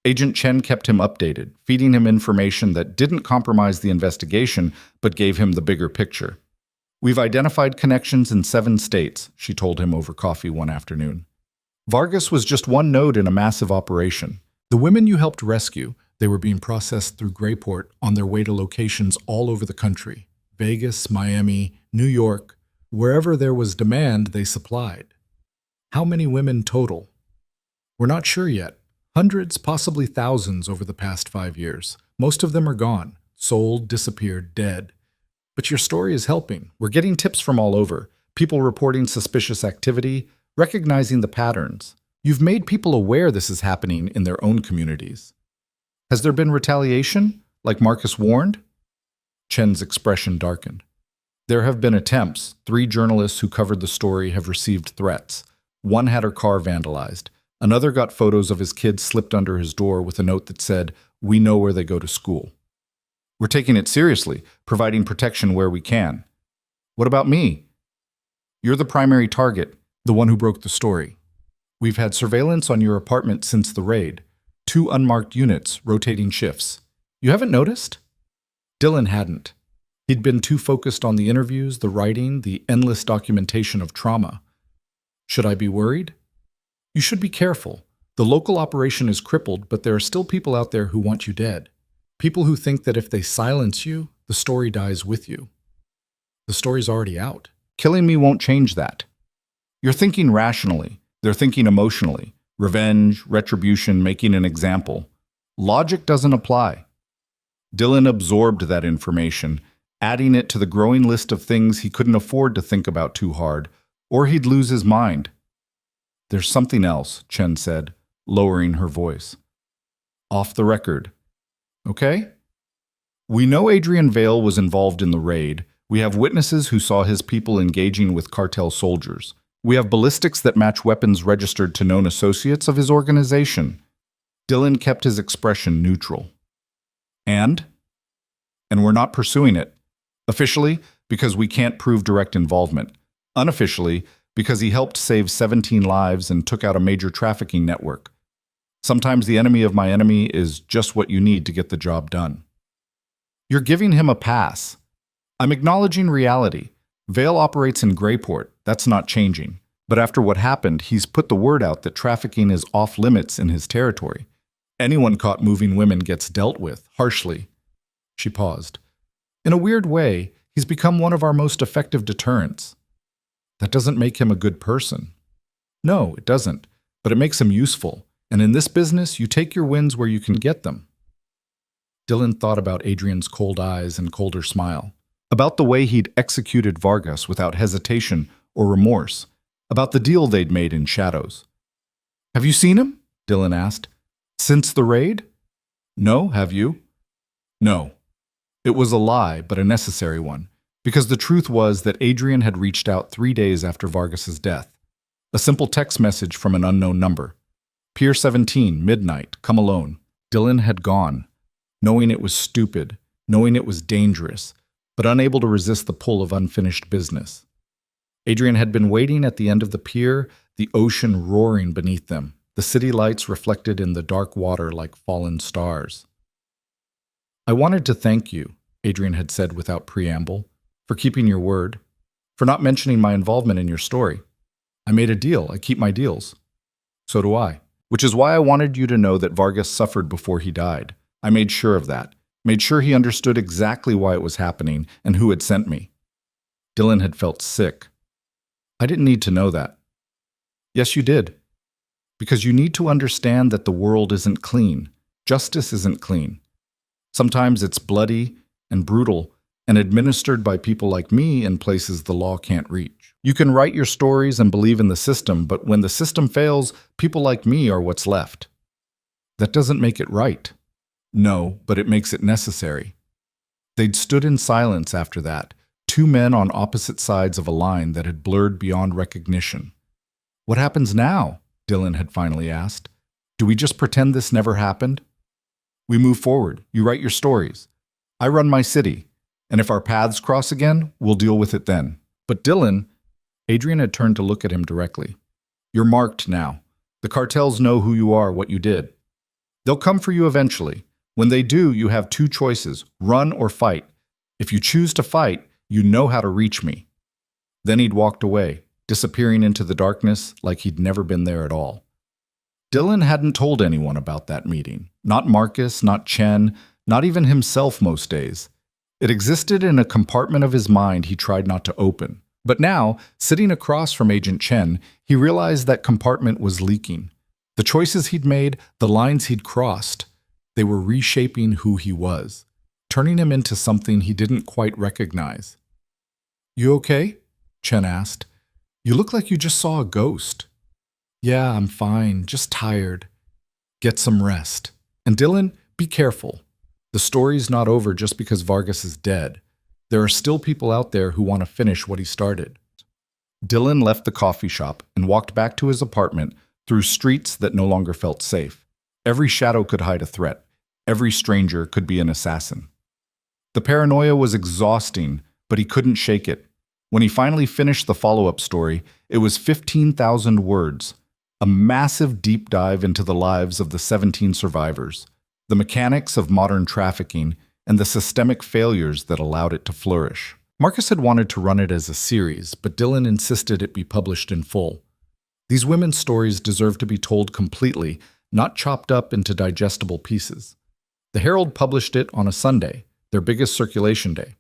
Agent Chen kept him updated, feeding him information that didn't compromise the investigation, but gave him the bigger picture. We've identified connections in 7 states, she told him over coffee one afternoon. Vargas was just one node in a massive operation. The women you helped rescue, they were being processed through Grayport on their way to locations all over the country. Vegas, Miami, New York. Wherever there was demand, they supplied. How many women total? We're not sure yet. Hundreds, possibly thousands over the past 5 years. Most of them are gone, sold, disappeared, dead. But your story is helping. We're getting tips from all over. People reporting suspicious activity, recognizing the patterns. You've made people aware this is happening in their own communities. Has there been retaliation, like Marcus warned? Chen's expression darkened. There have been attempts. 3 journalists who covered the story have received threats. One had her car vandalized. Another got photos of his kids slipped under his door with a note that said, "We know where they go to school." We're taking it seriously, providing protection where we can. What about me? You're the primary target, the one who broke the story. We've had surveillance on your apartment since the raid. 2 unmarked units, rotating shifts. You haven't noticed? Dylan hadn't. He'd been too focused on the interviews, the writing, the endless documentation of trauma. Should I be worried? You should be careful. The local operation is crippled, but there are still people out there who want you dead. People who think that if they silence you, the story dies with you. The story's already out. Killing me won't change that. You're thinking rationally. They're thinking emotionally. Revenge, retribution, making an example. Logic doesn't apply. Dylan absorbed that information, adding it to the growing list of things he couldn't afford to think about too hard, or he'd lose his mind. There's something else, Chen said, lowering her voice. Off the record. Okay? We know Adrian Vale was involved in the raid. We have witnesses who saw his people engaging with cartel soldiers. We have ballistics that match weapons registered to known associates of his organization. Dylan kept his expression neutral. And we're not pursuing it. Officially, because we can't prove direct involvement. Unofficially, because he helped save 17 lives and took out a major trafficking network. Sometimes the enemy of my enemy is just what you need to get the job done. You're giving him a pass. I'm acknowledging reality. Vale operates in Greyport. That's not changing. But after what happened, he's put the word out that trafficking is off limits in his territory. Anyone caught moving women gets dealt with, harshly. She paused. In a weird way, he's become one of our most effective deterrents. That doesn't make him a good person. No, it doesn't. But it makes him useful. And in this business, you take your wins where you can get them. Dylan thought about Adrian's cold eyes and colder smile. About the way he'd executed Vargas without hesitation or remorse. About the deal they'd made in shadows. Have you seen him? Dylan asked. Since the raid? No, have you? No. It was a lie, but a necessary one. Because the truth was that Adrian had reached out 3 days after Vargas's death. A simple text message from an unknown number. Pier 17, midnight, come alone. Dylan had gone, knowing it was stupid, knowing it was dangerous, but unable to resist the pull of unfinished business. Adrian had been waiting at the end of the pier, the ocean roaring beneath them, the city lights reflected in the dark water like fallen stars. I wanted to thank you, Adrian had said without preamble, for keeping your word, for not mentioning my involvement in your story. I made a deal. I keep my deals. So do I. Which is why I wanted you to know that Vargas suffered before he died. I made sure of that. Made sure he understood exactly why it was happening and who had sent me. Dylan had felt sick. I didn't need to know that. Yes, you did. Because you need to understand that the world isn't clean. Justice isn't clean. Sometimes it's bloody and brutal and administered by people like me in places the law can't reach. You can write your stories and believe in the system, but when the system fails, people like me are what's left. That doesn't make it right. No, but it makes it necessary. They'd stood in silence after that, 2 men on opposite sides of a line that had blurred beyond recognition. What happens now? Dylan had finally asked. Do we just pretend this never happened? We move forward. You write your stories. I run my city. And if our paths cross again, we'll deal with it then. But Dylan, Adrian had turned to look at him directly. You're marked now. The cartels know who you are, what you did. They'll come for you eventually. When they do, you have 2 choices, run or fight. If you choose to fight, you know how to reach me. Then he'd walked away, disappearing into the darkness like he'd never been there at all. Dylan hadn't told anyone about that meeting. Not Marcus, not Chen, not even himself most days. It existed in a compartment of his mind he tried not to open. But now, sitting across from Agent Chen, he realized that compartment was leaking. The choices he'd made, the lines he'd crossed, they were reshaping who he was, turning him into something he didn't quite recognize. You okay? Chen asked. You look like you just saw a ghost. Yeah, I'm fine, just tired. Get some rest. And Dylan, be careful. The story's not over just because Vargas is dead. There are still people out there who want to finish what he started. Dylan left the coffee shop and walked back to his apartment through streets that no longer felt safe. Every shadow could hide a threat. Every stranger could be an assassin. The paranoia was exhausting, but he couldn't shake it. When he finally finished the follow-up story, it was 15,000 words, a massive deep dive into the lives of the 17 survivors, the mechanics of modern trafficking, and the systemic failures that allowed it to flourish. Marcus had wanted to run it as a series, but Dylan insisted it be published in full. These women's stories deserve to be told completely, not chopped up into digestible pieces. The Herald published it on a Sunday, their biggest circulation day.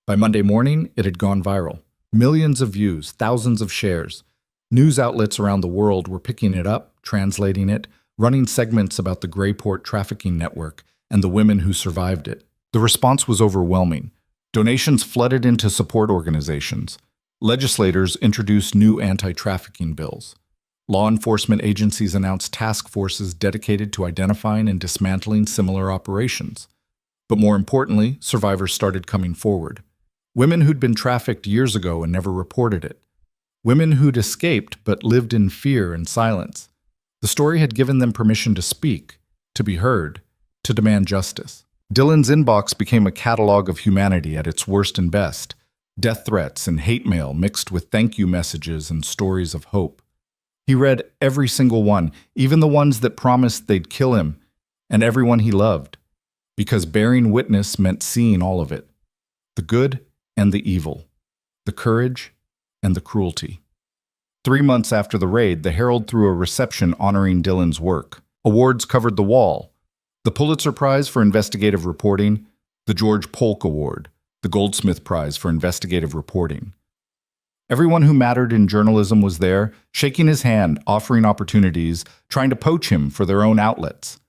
By Monday morning, it had gone viral. Millions of views, thousands of shares. News outlets around the world were picking it up, translating it, running segments about the Greyport trafficking network and the women who survived it. The response was overwhelming. Donations flooded into support organizations. Legislators introduced new anti-trafficking bills. Law enforcement agencies announced task forces dedicated to identifying and dismantling similar operations. But more importantly, survivors started coming forward. Women who'd been trafficked years ago and never reported it. Women who'd escaped but lived in fear and silence. The story had given them permission to speak, to be heard, to demand justice. Dylan's inbox became a catalog of humanity at its worst and best. Death threats and hate mail mixed with thank you messages and stories of hope. He read every single one, even the ones that promised they'd kill him, and everyone he loved, because bearing witness meant seeing all of it. The good and the evil, the courage and the cruelty. 3 months after the raid, the Herald threw a reception honoring Dylan's work. Awards covered the wall. The Pulitzer Prize for Investigative Reporting, the George Polk Award, the Goldsmith Prize for Investigative Reporting. Everyone who mattered in journalism was there, shaking his hand, offering opportunities, trying to poach him for their own outlets.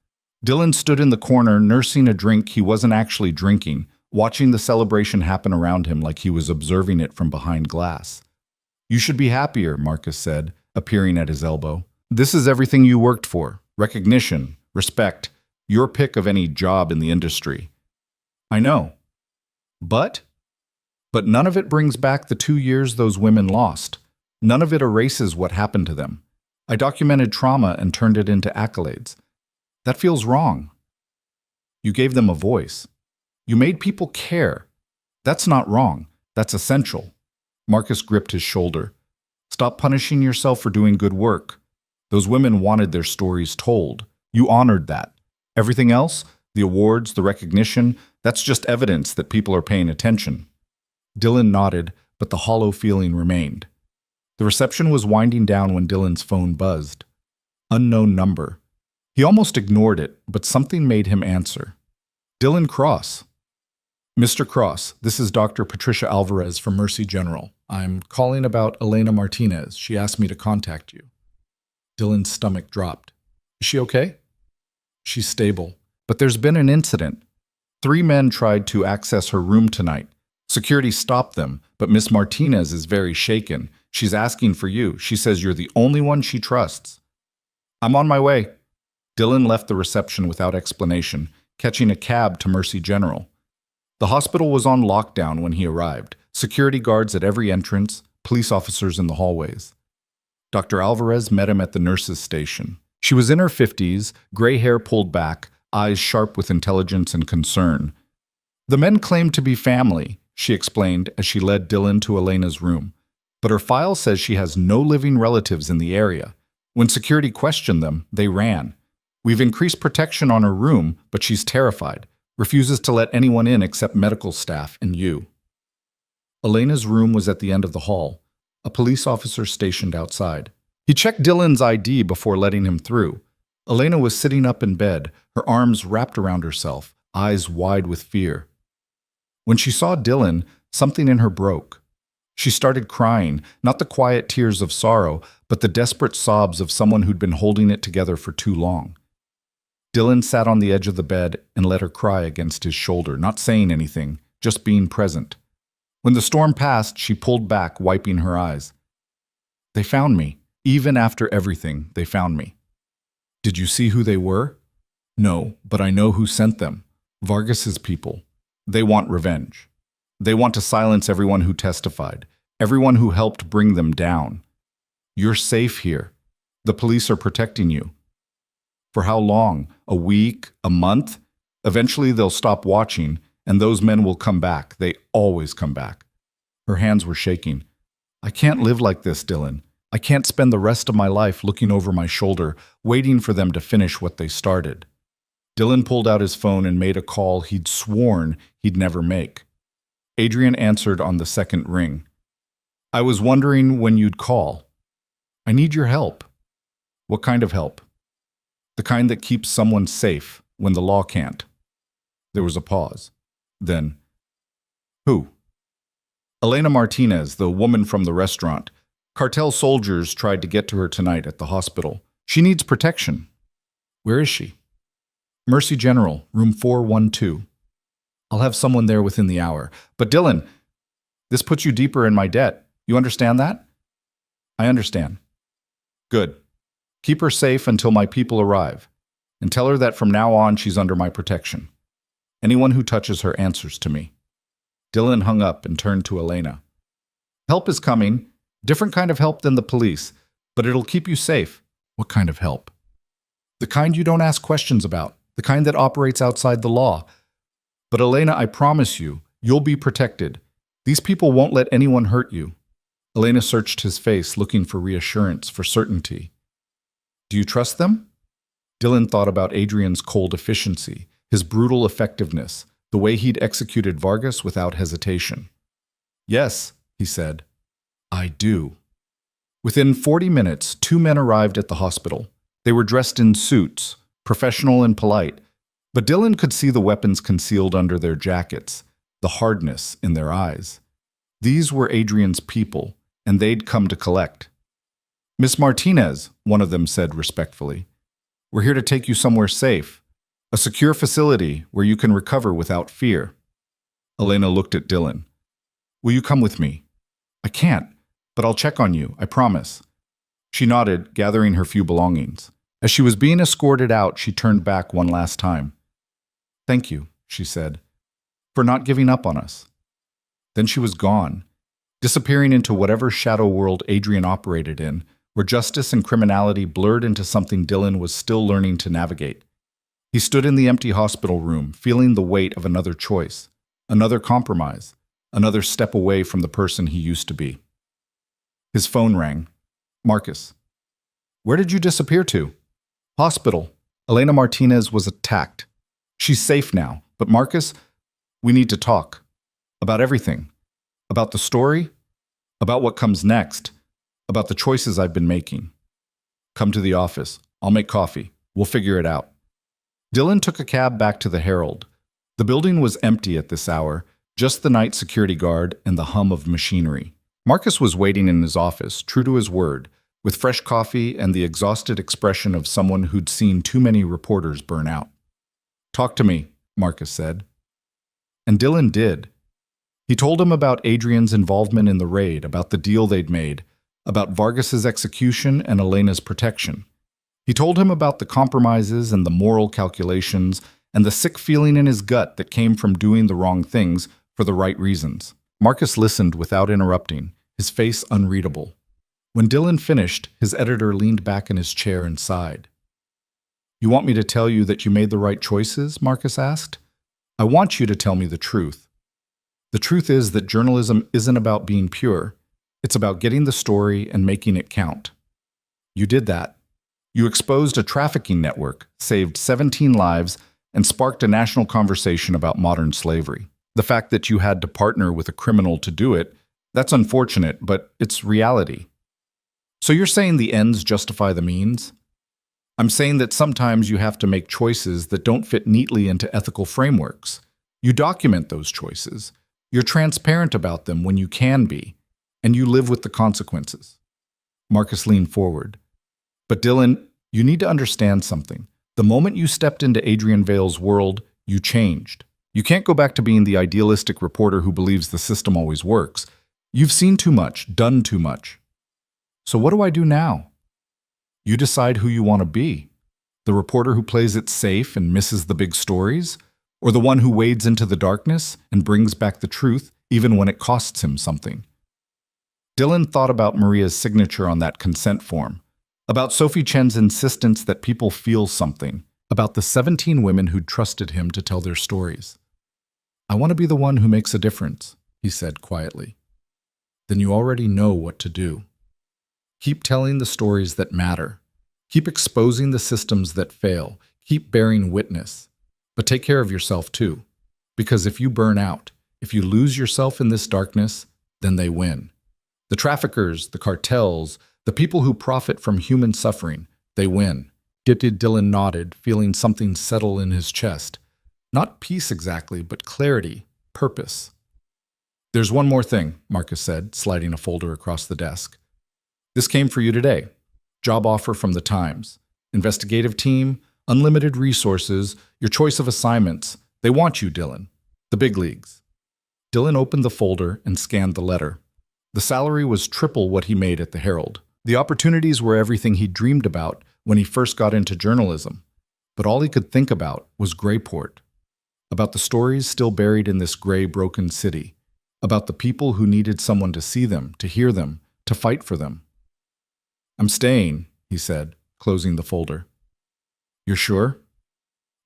Dylan stood in the corner, nursing a drink he wasn't actually drinking, watching the celebration happen around him like he was observing it from behind glass. "You should be happier," Marcus said, appearing at his elbow. "This is everything you worked for. Recognition, respect, your pick of any job in the industry." "I know. But none of it brings back the 2 years those women lost. None of it erases what happened to them. I documented trauma and turned it into accolades. That feels wrong. You gave them a voice. You made people care. That's not wrong. That's essential." Marcus gripped his shoulder. "Stop punishing yourself for doing good work. Those women wanted their stories told. You honored that. Everything else, the awards, the recognition, that's just evidence that people are paying attention." Dylan nodded, but the hollow feeling remained. The reception was winding down when Dylan's phone buzzed. Unknown number. He almost ignored it, but something made him answer. Dylan Cross. "Mr. Cross, this is Dr. Patricia Alvarez from Mercy General. I'm calling about Elena Martinez. She asked me to contact you." Dylan's stomach dropped. "Is she okay?" "She's stable, but there's been an incident. 3 men tried to access her room tonight. Security stopped them, but Miss Martinez is very shaken. She's asking for you. She says you're the only one she trusts." "I'm on my way." Dylan left the reception without explanation, catching a cab to Mercy General. The hospital was on lockdown when he arrived. Security guards at every entrance, police officers in the hallways. Dr. Alvarez met him at the nurses' station. She was in her 50s, gray hair pulled back, eyes sharp with intelligence and concern. "The men claimed to be family," she explained as she led Dylan to Elena's room. "But her file says she has no living relatives in the area. When security questioned them, they ran. We've increased protection on her room, but she's terrified. Refuses to let anyone in except medical staff and you." Elena's room was at the end of the hall, a police officer stationed outside. He checked Dylan's ID before letting him through. Elena was sitting up in bed, her arms wrapped around herself, eyes wide with fear. When she saw Dylan, something in her broke. She started crying, not the quiet tears of sorrow, but the desperate sobs of someone who'd been holding it together for too long. Dylan sat on the edge of the bed and let her cry against his shoulder, not saying anything, just being present. When the storm passed, she pulled back, wiping her eyes. "They found me. Even after everything, they found me." "Did you see who they were?" "No, but I know who sent them. Vargas's people. They want revenge." They want to silence everyone who testified, everyone who helped bring them down. You're safe here. The police are protecting you. For how long? A week? A month? Eventually they'll stop watching, and those men will come back. They always come back. Her hands were shaking. I can't live like this, Dylan. I can't spend the rest of my life looking over my shoulder, waiting for them to finish what they started. Dylan pulled out his phone and made a call he'd sworn he'd never make. Adrian answered on the second ring. I was wondering when you'd call. I need your help. What kind of help? The kind that keeps someone safe when the law can't. There was a pause. Then, who? Elena Martinez, the woman from the restaurant. Cartel soldiers tried to get to her tonight at the hospital. She needs protection. Where is she? Mercy General, room 412. I'll have someone there within the hour. But Dylan, this puts you deeper in my debt. You understand that? I understand. Good. Keep her safe until my people arrive, and tell her that from now on she's under my protection. Anyone who touches her answers to me. Dylan hung up and turned to Elena. Help is coming. Different kind of help than the police, but it'll keep you safe. What kind of help? The kind you don't ask questions about, the kind that operates outside the law. But Elena, I promise you, you'll be protected. These people won't let anyone hurt you. Elena searched his face, looking for reassurance, for certainty. Do you trust them? Dylan thought about Adrian's cold efficiency, his brutal effectiveness, the way he'd executed Vargas without hesitation. Yes, he said. I do. Within 40 minutes, 2 men arrived at the hospital. They were dressed in suits, professional and polite, but Dylan could see the weapons concealed under their jackets, the hardness in their eyes. These were Adrian's people, and they'd come to collect. Miss Martinez, one of them said respectfully, we're here to take you somewhere safe, a secure facility where you can recover without fear. Elena looked at Dylan. Will you come with me? I can't, but I'll check on you, I promise. She nodded, gathering her few belongings. As she was being escorted out, she turned back one last time. Thank you, she said, for not giving up on us. Then she was gone, disappearing into whatever shadow world Adrian operated in, where justice and criminality blurred into something Dylan was still learning to navigate. He stood in the empty hospital room, feeling the weight of another choice, another compromise, another step away from the person he used to be. His phone rang. Marcus. Where did you disappear to? Hospital. Elena Martinez was attacked. She's safe now, but Marcus, we need to talk. About everything. About the story. About what comes next. About the choices I've been making. Come to the office. I'll make coffee. We'll figure it out. Dylan took a cab back to the Herald. The building was empty at this hour, just the night security guard and the hum of machinery. Marcus was waiting in his office, true to his word, with fresh coffee and the exhausted expression of someone who'd seen too many reporters burn out. Talk to me, Marcus said. And Dylan did. He told him about Adrian's involvement in the raid, about the deal they'd made, about Vargas's execution and Elena's protection. He told him about the compromises and the moral calculations and the sick feeling in his gut that came from doing the wrong things for the right reasons. Marcus listened without interrupting, his face unreadable. When Dylan finished, his editor leaned back in his chair and sighed. You want me to tell you that you made the right choices? Marcus asked. I want you to tell me the truth. The truth is that journalism isn't about being pure. It's about getting the story and making it count. You did that. You exposed a trafficking network, saved 17 lives, and sparked a national conversation about modern slavery. The fact that you had to partner with a criminal to do it, that's unfortunate, but it's reality. So you're saying the ends justify the means? I'm saying that sometimes you have to make choices that don't fit neatly into ethical frameworks. You document those choices. You're transparent about them when you can be, and you live with the consequences. Marcus leaned forward. But Dylan, you need to understand something. The moment you stepped into Adrian Vale's world, you changed. You can't go back to being the idealistic reporter who believes the system always works. You've seen too much, done too much. So what do I do now? You decide who you want to be. The reporter who plays it safe and misses the big stories? Or the one who wades into the darkness and brings back the truth even when it costs him something. Dylan thought about Maria's signature on that consent form, about Sophie Chen's insistence that people feel something, about the 17 women who'd trusted him to tell their stories. "I want to be the one who makes a difference," he said quietly. "Then you already know what to do. Keep telling the stories that matter. Keep exposing the systems that fail. Keep bearing witness. But take care of yourself too. Because if you burn out, if you lose yourself in this darkness, then they win. The traffickers, the cartels, the people who profit from human suffering, they win." Dylan nodded, feeling something settle in his chest. Not peace exactly, but clarity, purpose. "There's one more thing," Marcus said, sliding a folder across the desk. "This came for you today. Job offer from the Times. Investigative team, unlimited resources, your choice of assignments. They want you, Dylan. The big leagues." Dylan opened the folder and scanned the letter. The salary was triple what he made at the Herald. The opportunities were everything he dreamed about when he first got into journalism. But all he could think about was Greyport. About the stories still buried in this gray, broken city. About the people who needed someone to see them, to hear them, to fight for them. "I'm staying," he said, closing the folder. "You're sure?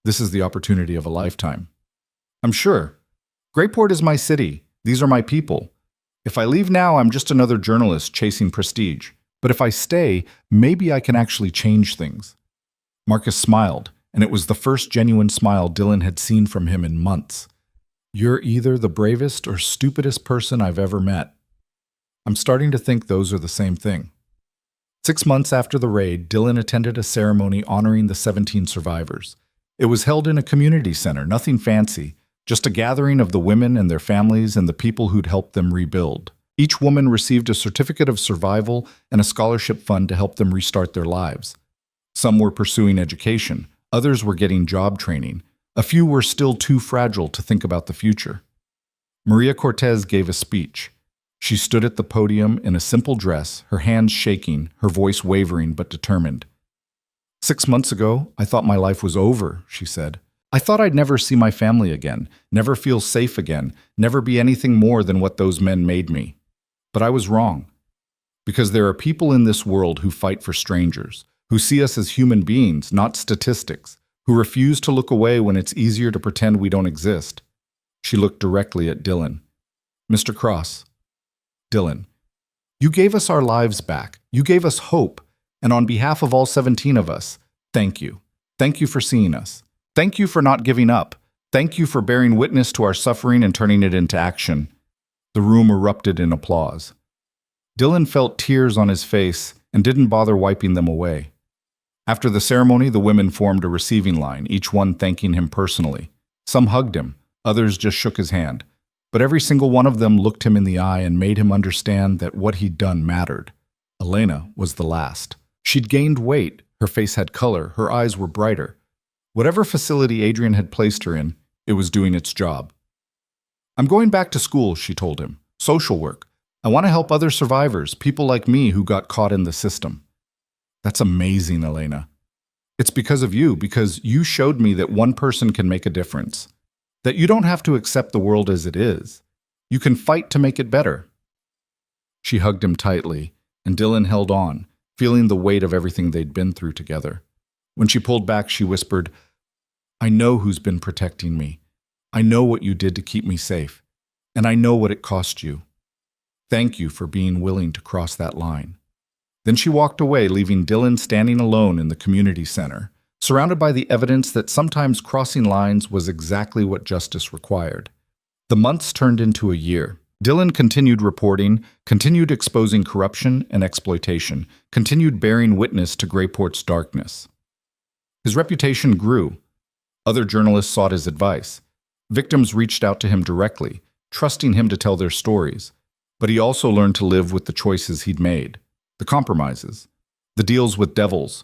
This is the opportunity of a lifetime." "I'm sure. Greyport is my city. These are my people. If I leave now, I'm just another journalist chasing prestige. But if I stay, maybe I can actually change things." Marcus smiled, and it was the first genuine smile Dylan had seen from him in months. "You're either the bravest or stupidest person I've ever met. I'm starting to think those are the same thing." 6 months after the raid, Dylan attended a ceremony honoring the 17 survivors. It was held in a community center, nothing fancy, just a gathering of the women and their families and the people who'd helped them rebuild. Each woman received a certificate of survival and a scholarship fund to help them restart their lives. Some were pursuing education, others were getting job training. A few were still too fragile to think about the future. Maria Cortez gave a speech. She stood at the podium in a simple dress, her hands shaking, her voice wavering but determined. 6 months ago, I thought my life was over," she said. "I thought I'd never see my family again, never feel safe again, never be anything more than what those men made me. But I was wrong. Because there are people in this world who fight for strangers, who see us as human beings, not statistics, who refuse to look away when it's easier to pretend we don't exist." She looked directly at Dylan. "Mr. Cross." "Dylan, you gave us our lives back. You gave us hope. And on behalf of all 17 of us, thank you. Thank you for seeing us. Thank you for not giving up. Thank you for bearing witness to our suffering and turning it into action." The room erupted in applause. Dylan felt tears on his face and didn't bother wiping them away. After the ceremony, the women formed a receiving line, each one thanking him personally. Some hugged him, others just shook his hand. But every single one of them looked him in the eye and made him understand that what he'd done mattered. Elena was the last. She'd gained weight, her face had color, her eyes were brighter. Whatever facility Adrian had placed her in, it was doing its job. "I'm going back to school," she told him. "Social work. I want to help other survivors, people like me who got caught in the system." "That's amazing, Elena. It's because of you, because you showed me that one person can make a difference. That you don't have to accept the world as it is. You can fight to make it better." She hugged him tightly, and Dylan held on, feeling the weight of everything they'd been through together. When she pulled back, she whispered, "I know who's been protecting me. I know what you did to keep me safe, and I know what it cost you. Thank you for being willing to cross that line." Then she walked away, leaving Dylan standing alone in the community center, surrounded by the evidence that sometimes crossing lines was exactly what justice required. The months turned into a year. Dylan continued reporting, continued exposing corruption and exploitation, continued bearing witness to Greyport's darkness. His reputation grew. Other journalists sought his advice. Victims reached out to him directly, trusting him to tell their stories. But he also learned to live with the choices he'd made, the compromises, the deals with devils,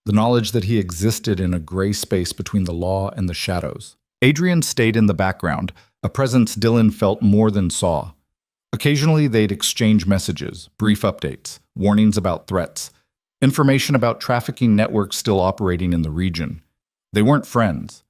the knowledge that he existed in a gray space between the law and the shadows. Adrian stayed in the background, a presence Dylan felt more than saw. Occasionally they'd exchange messages, brief updates, warnings about threats, information about trafficking networks still operating in the region. They weren't friends,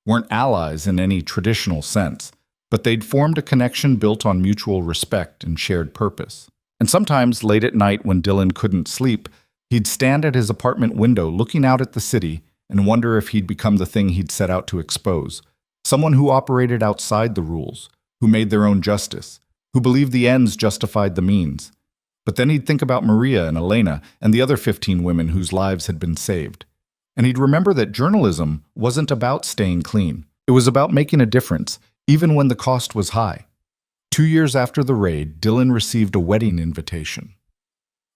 weren't allies in any traditional sense, but they'd formed a connection built on mutual respect and shared purpose. And sometimes, late at night when Dylan couldn't sleep, he'd stand at his apartment window looking out at the city and wonder if he'd become the thing he'd set out to expose. Someone who operated outside the rules, who made their own justice, who believed the ends justified the means. But then he'd think about Maria and Elena and the other 15 women whose lives had been saved. And he'd remember that journalism wasn't about staying clean. It was about making a difference, even when the cost was high. 2 years after the raid, Dylan received a wedding invitation.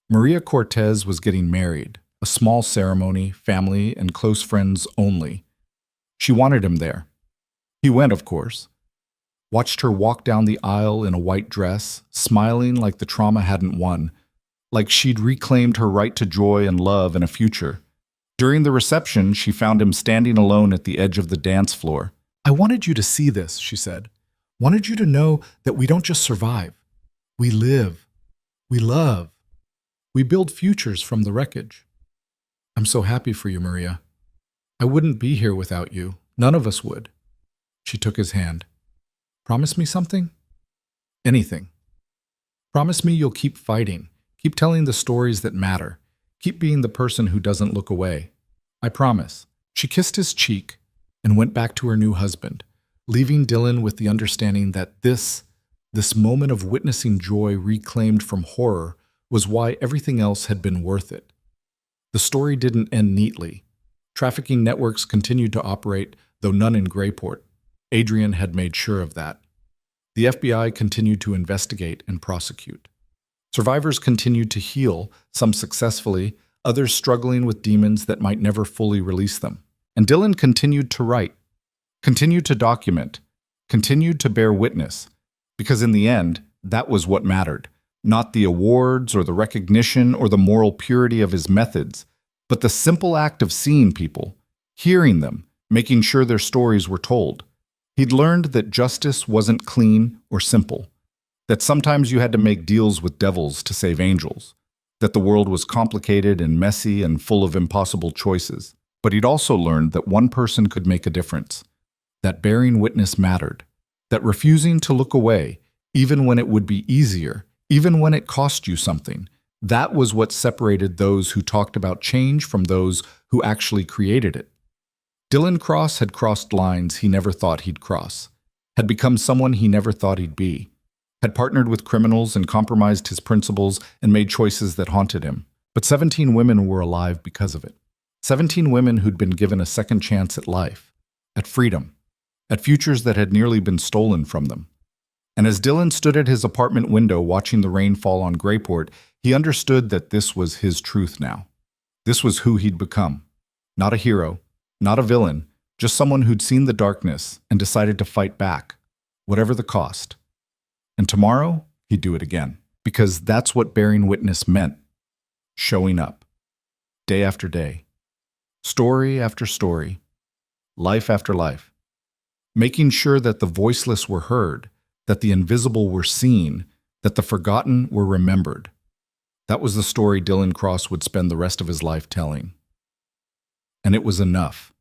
Maria Cortez was getting married, a small ceremony, family and close friends only. She wanted him there. He went, of course. Watched her walk down the aisle in a white dress, smiling like the trauma hadn't won, like she'd reclaimed her right to joy and love and a future. During the reception, she found him standing alone at the edge of the dance floor. "I wanted you to see this," she said. "Wanted you to know that we don't just survive. We live. We love. We build futures from the wreckage. I'm so happy for you, Maria. I wouldn't be here without you. None of us would." She took his hand. "Promise me something?" "Anything. Promise me you'll keep fighting, keep telling the stories that matter, keep being the person who doesn't look away." "I promise." She kissed his cheek and went back to her new husband, leaving Dylan with the understanding that this moment of witnessing joy reclaimed from horror was why everything else had been worth it. The story didn't end neatly. Trafficking networks continued to operate, though none in Grayport. Adrian had made sure of that. The FBI continued to investigate and prosecute. Survivors continued to heal, some successfully, others struggling with demons that might never fully release them. And Dylan continued to write, continued to document, continued to bear witness, because in the end, that was what mattered. Not the awards or the recognition or the moral purity of his methods, but the simple act of seeing people, hearing them, making sure their stories were told. He'd learned that justice wasn't clean or simple, that sometimes you had to make deals with devils to save angels, that the world was complicated and messy and full of impossible choices. But he'd also learned that one person could make a difference, that bearing witness mattered, that refusing to look away, even when it would be easier, even when it cost you something, that was what separated those who talked about change from those who actually created it. Dylan Cross had crossed lines he never thought he'd cross, had become someone he never thought he'd be, had partnered with criminals and compromised his principles and made choices that haunted him. But 17 women were alive because of it. 17 women who'd been given a second chance at life, at freedom, at futures that had nearly been stolen from them. And as Dylan stood at his apartment window watching the rain fall on Grayport, he understood that this was his truth now. This was who he'd become. Not a hero, not a villain, just someone who'd seen the darkness and decided to fight back, whatever the cost. And tomorrow, he'd do it again, because that's what bearing witness meant. Showing up, day after day, story after story, life after life, making sure that the voiceless were heard, that the invisible were seen, that the forgotten were remembered. That was the story Dylan Cross would spend the rest of his life telling. And it was enough.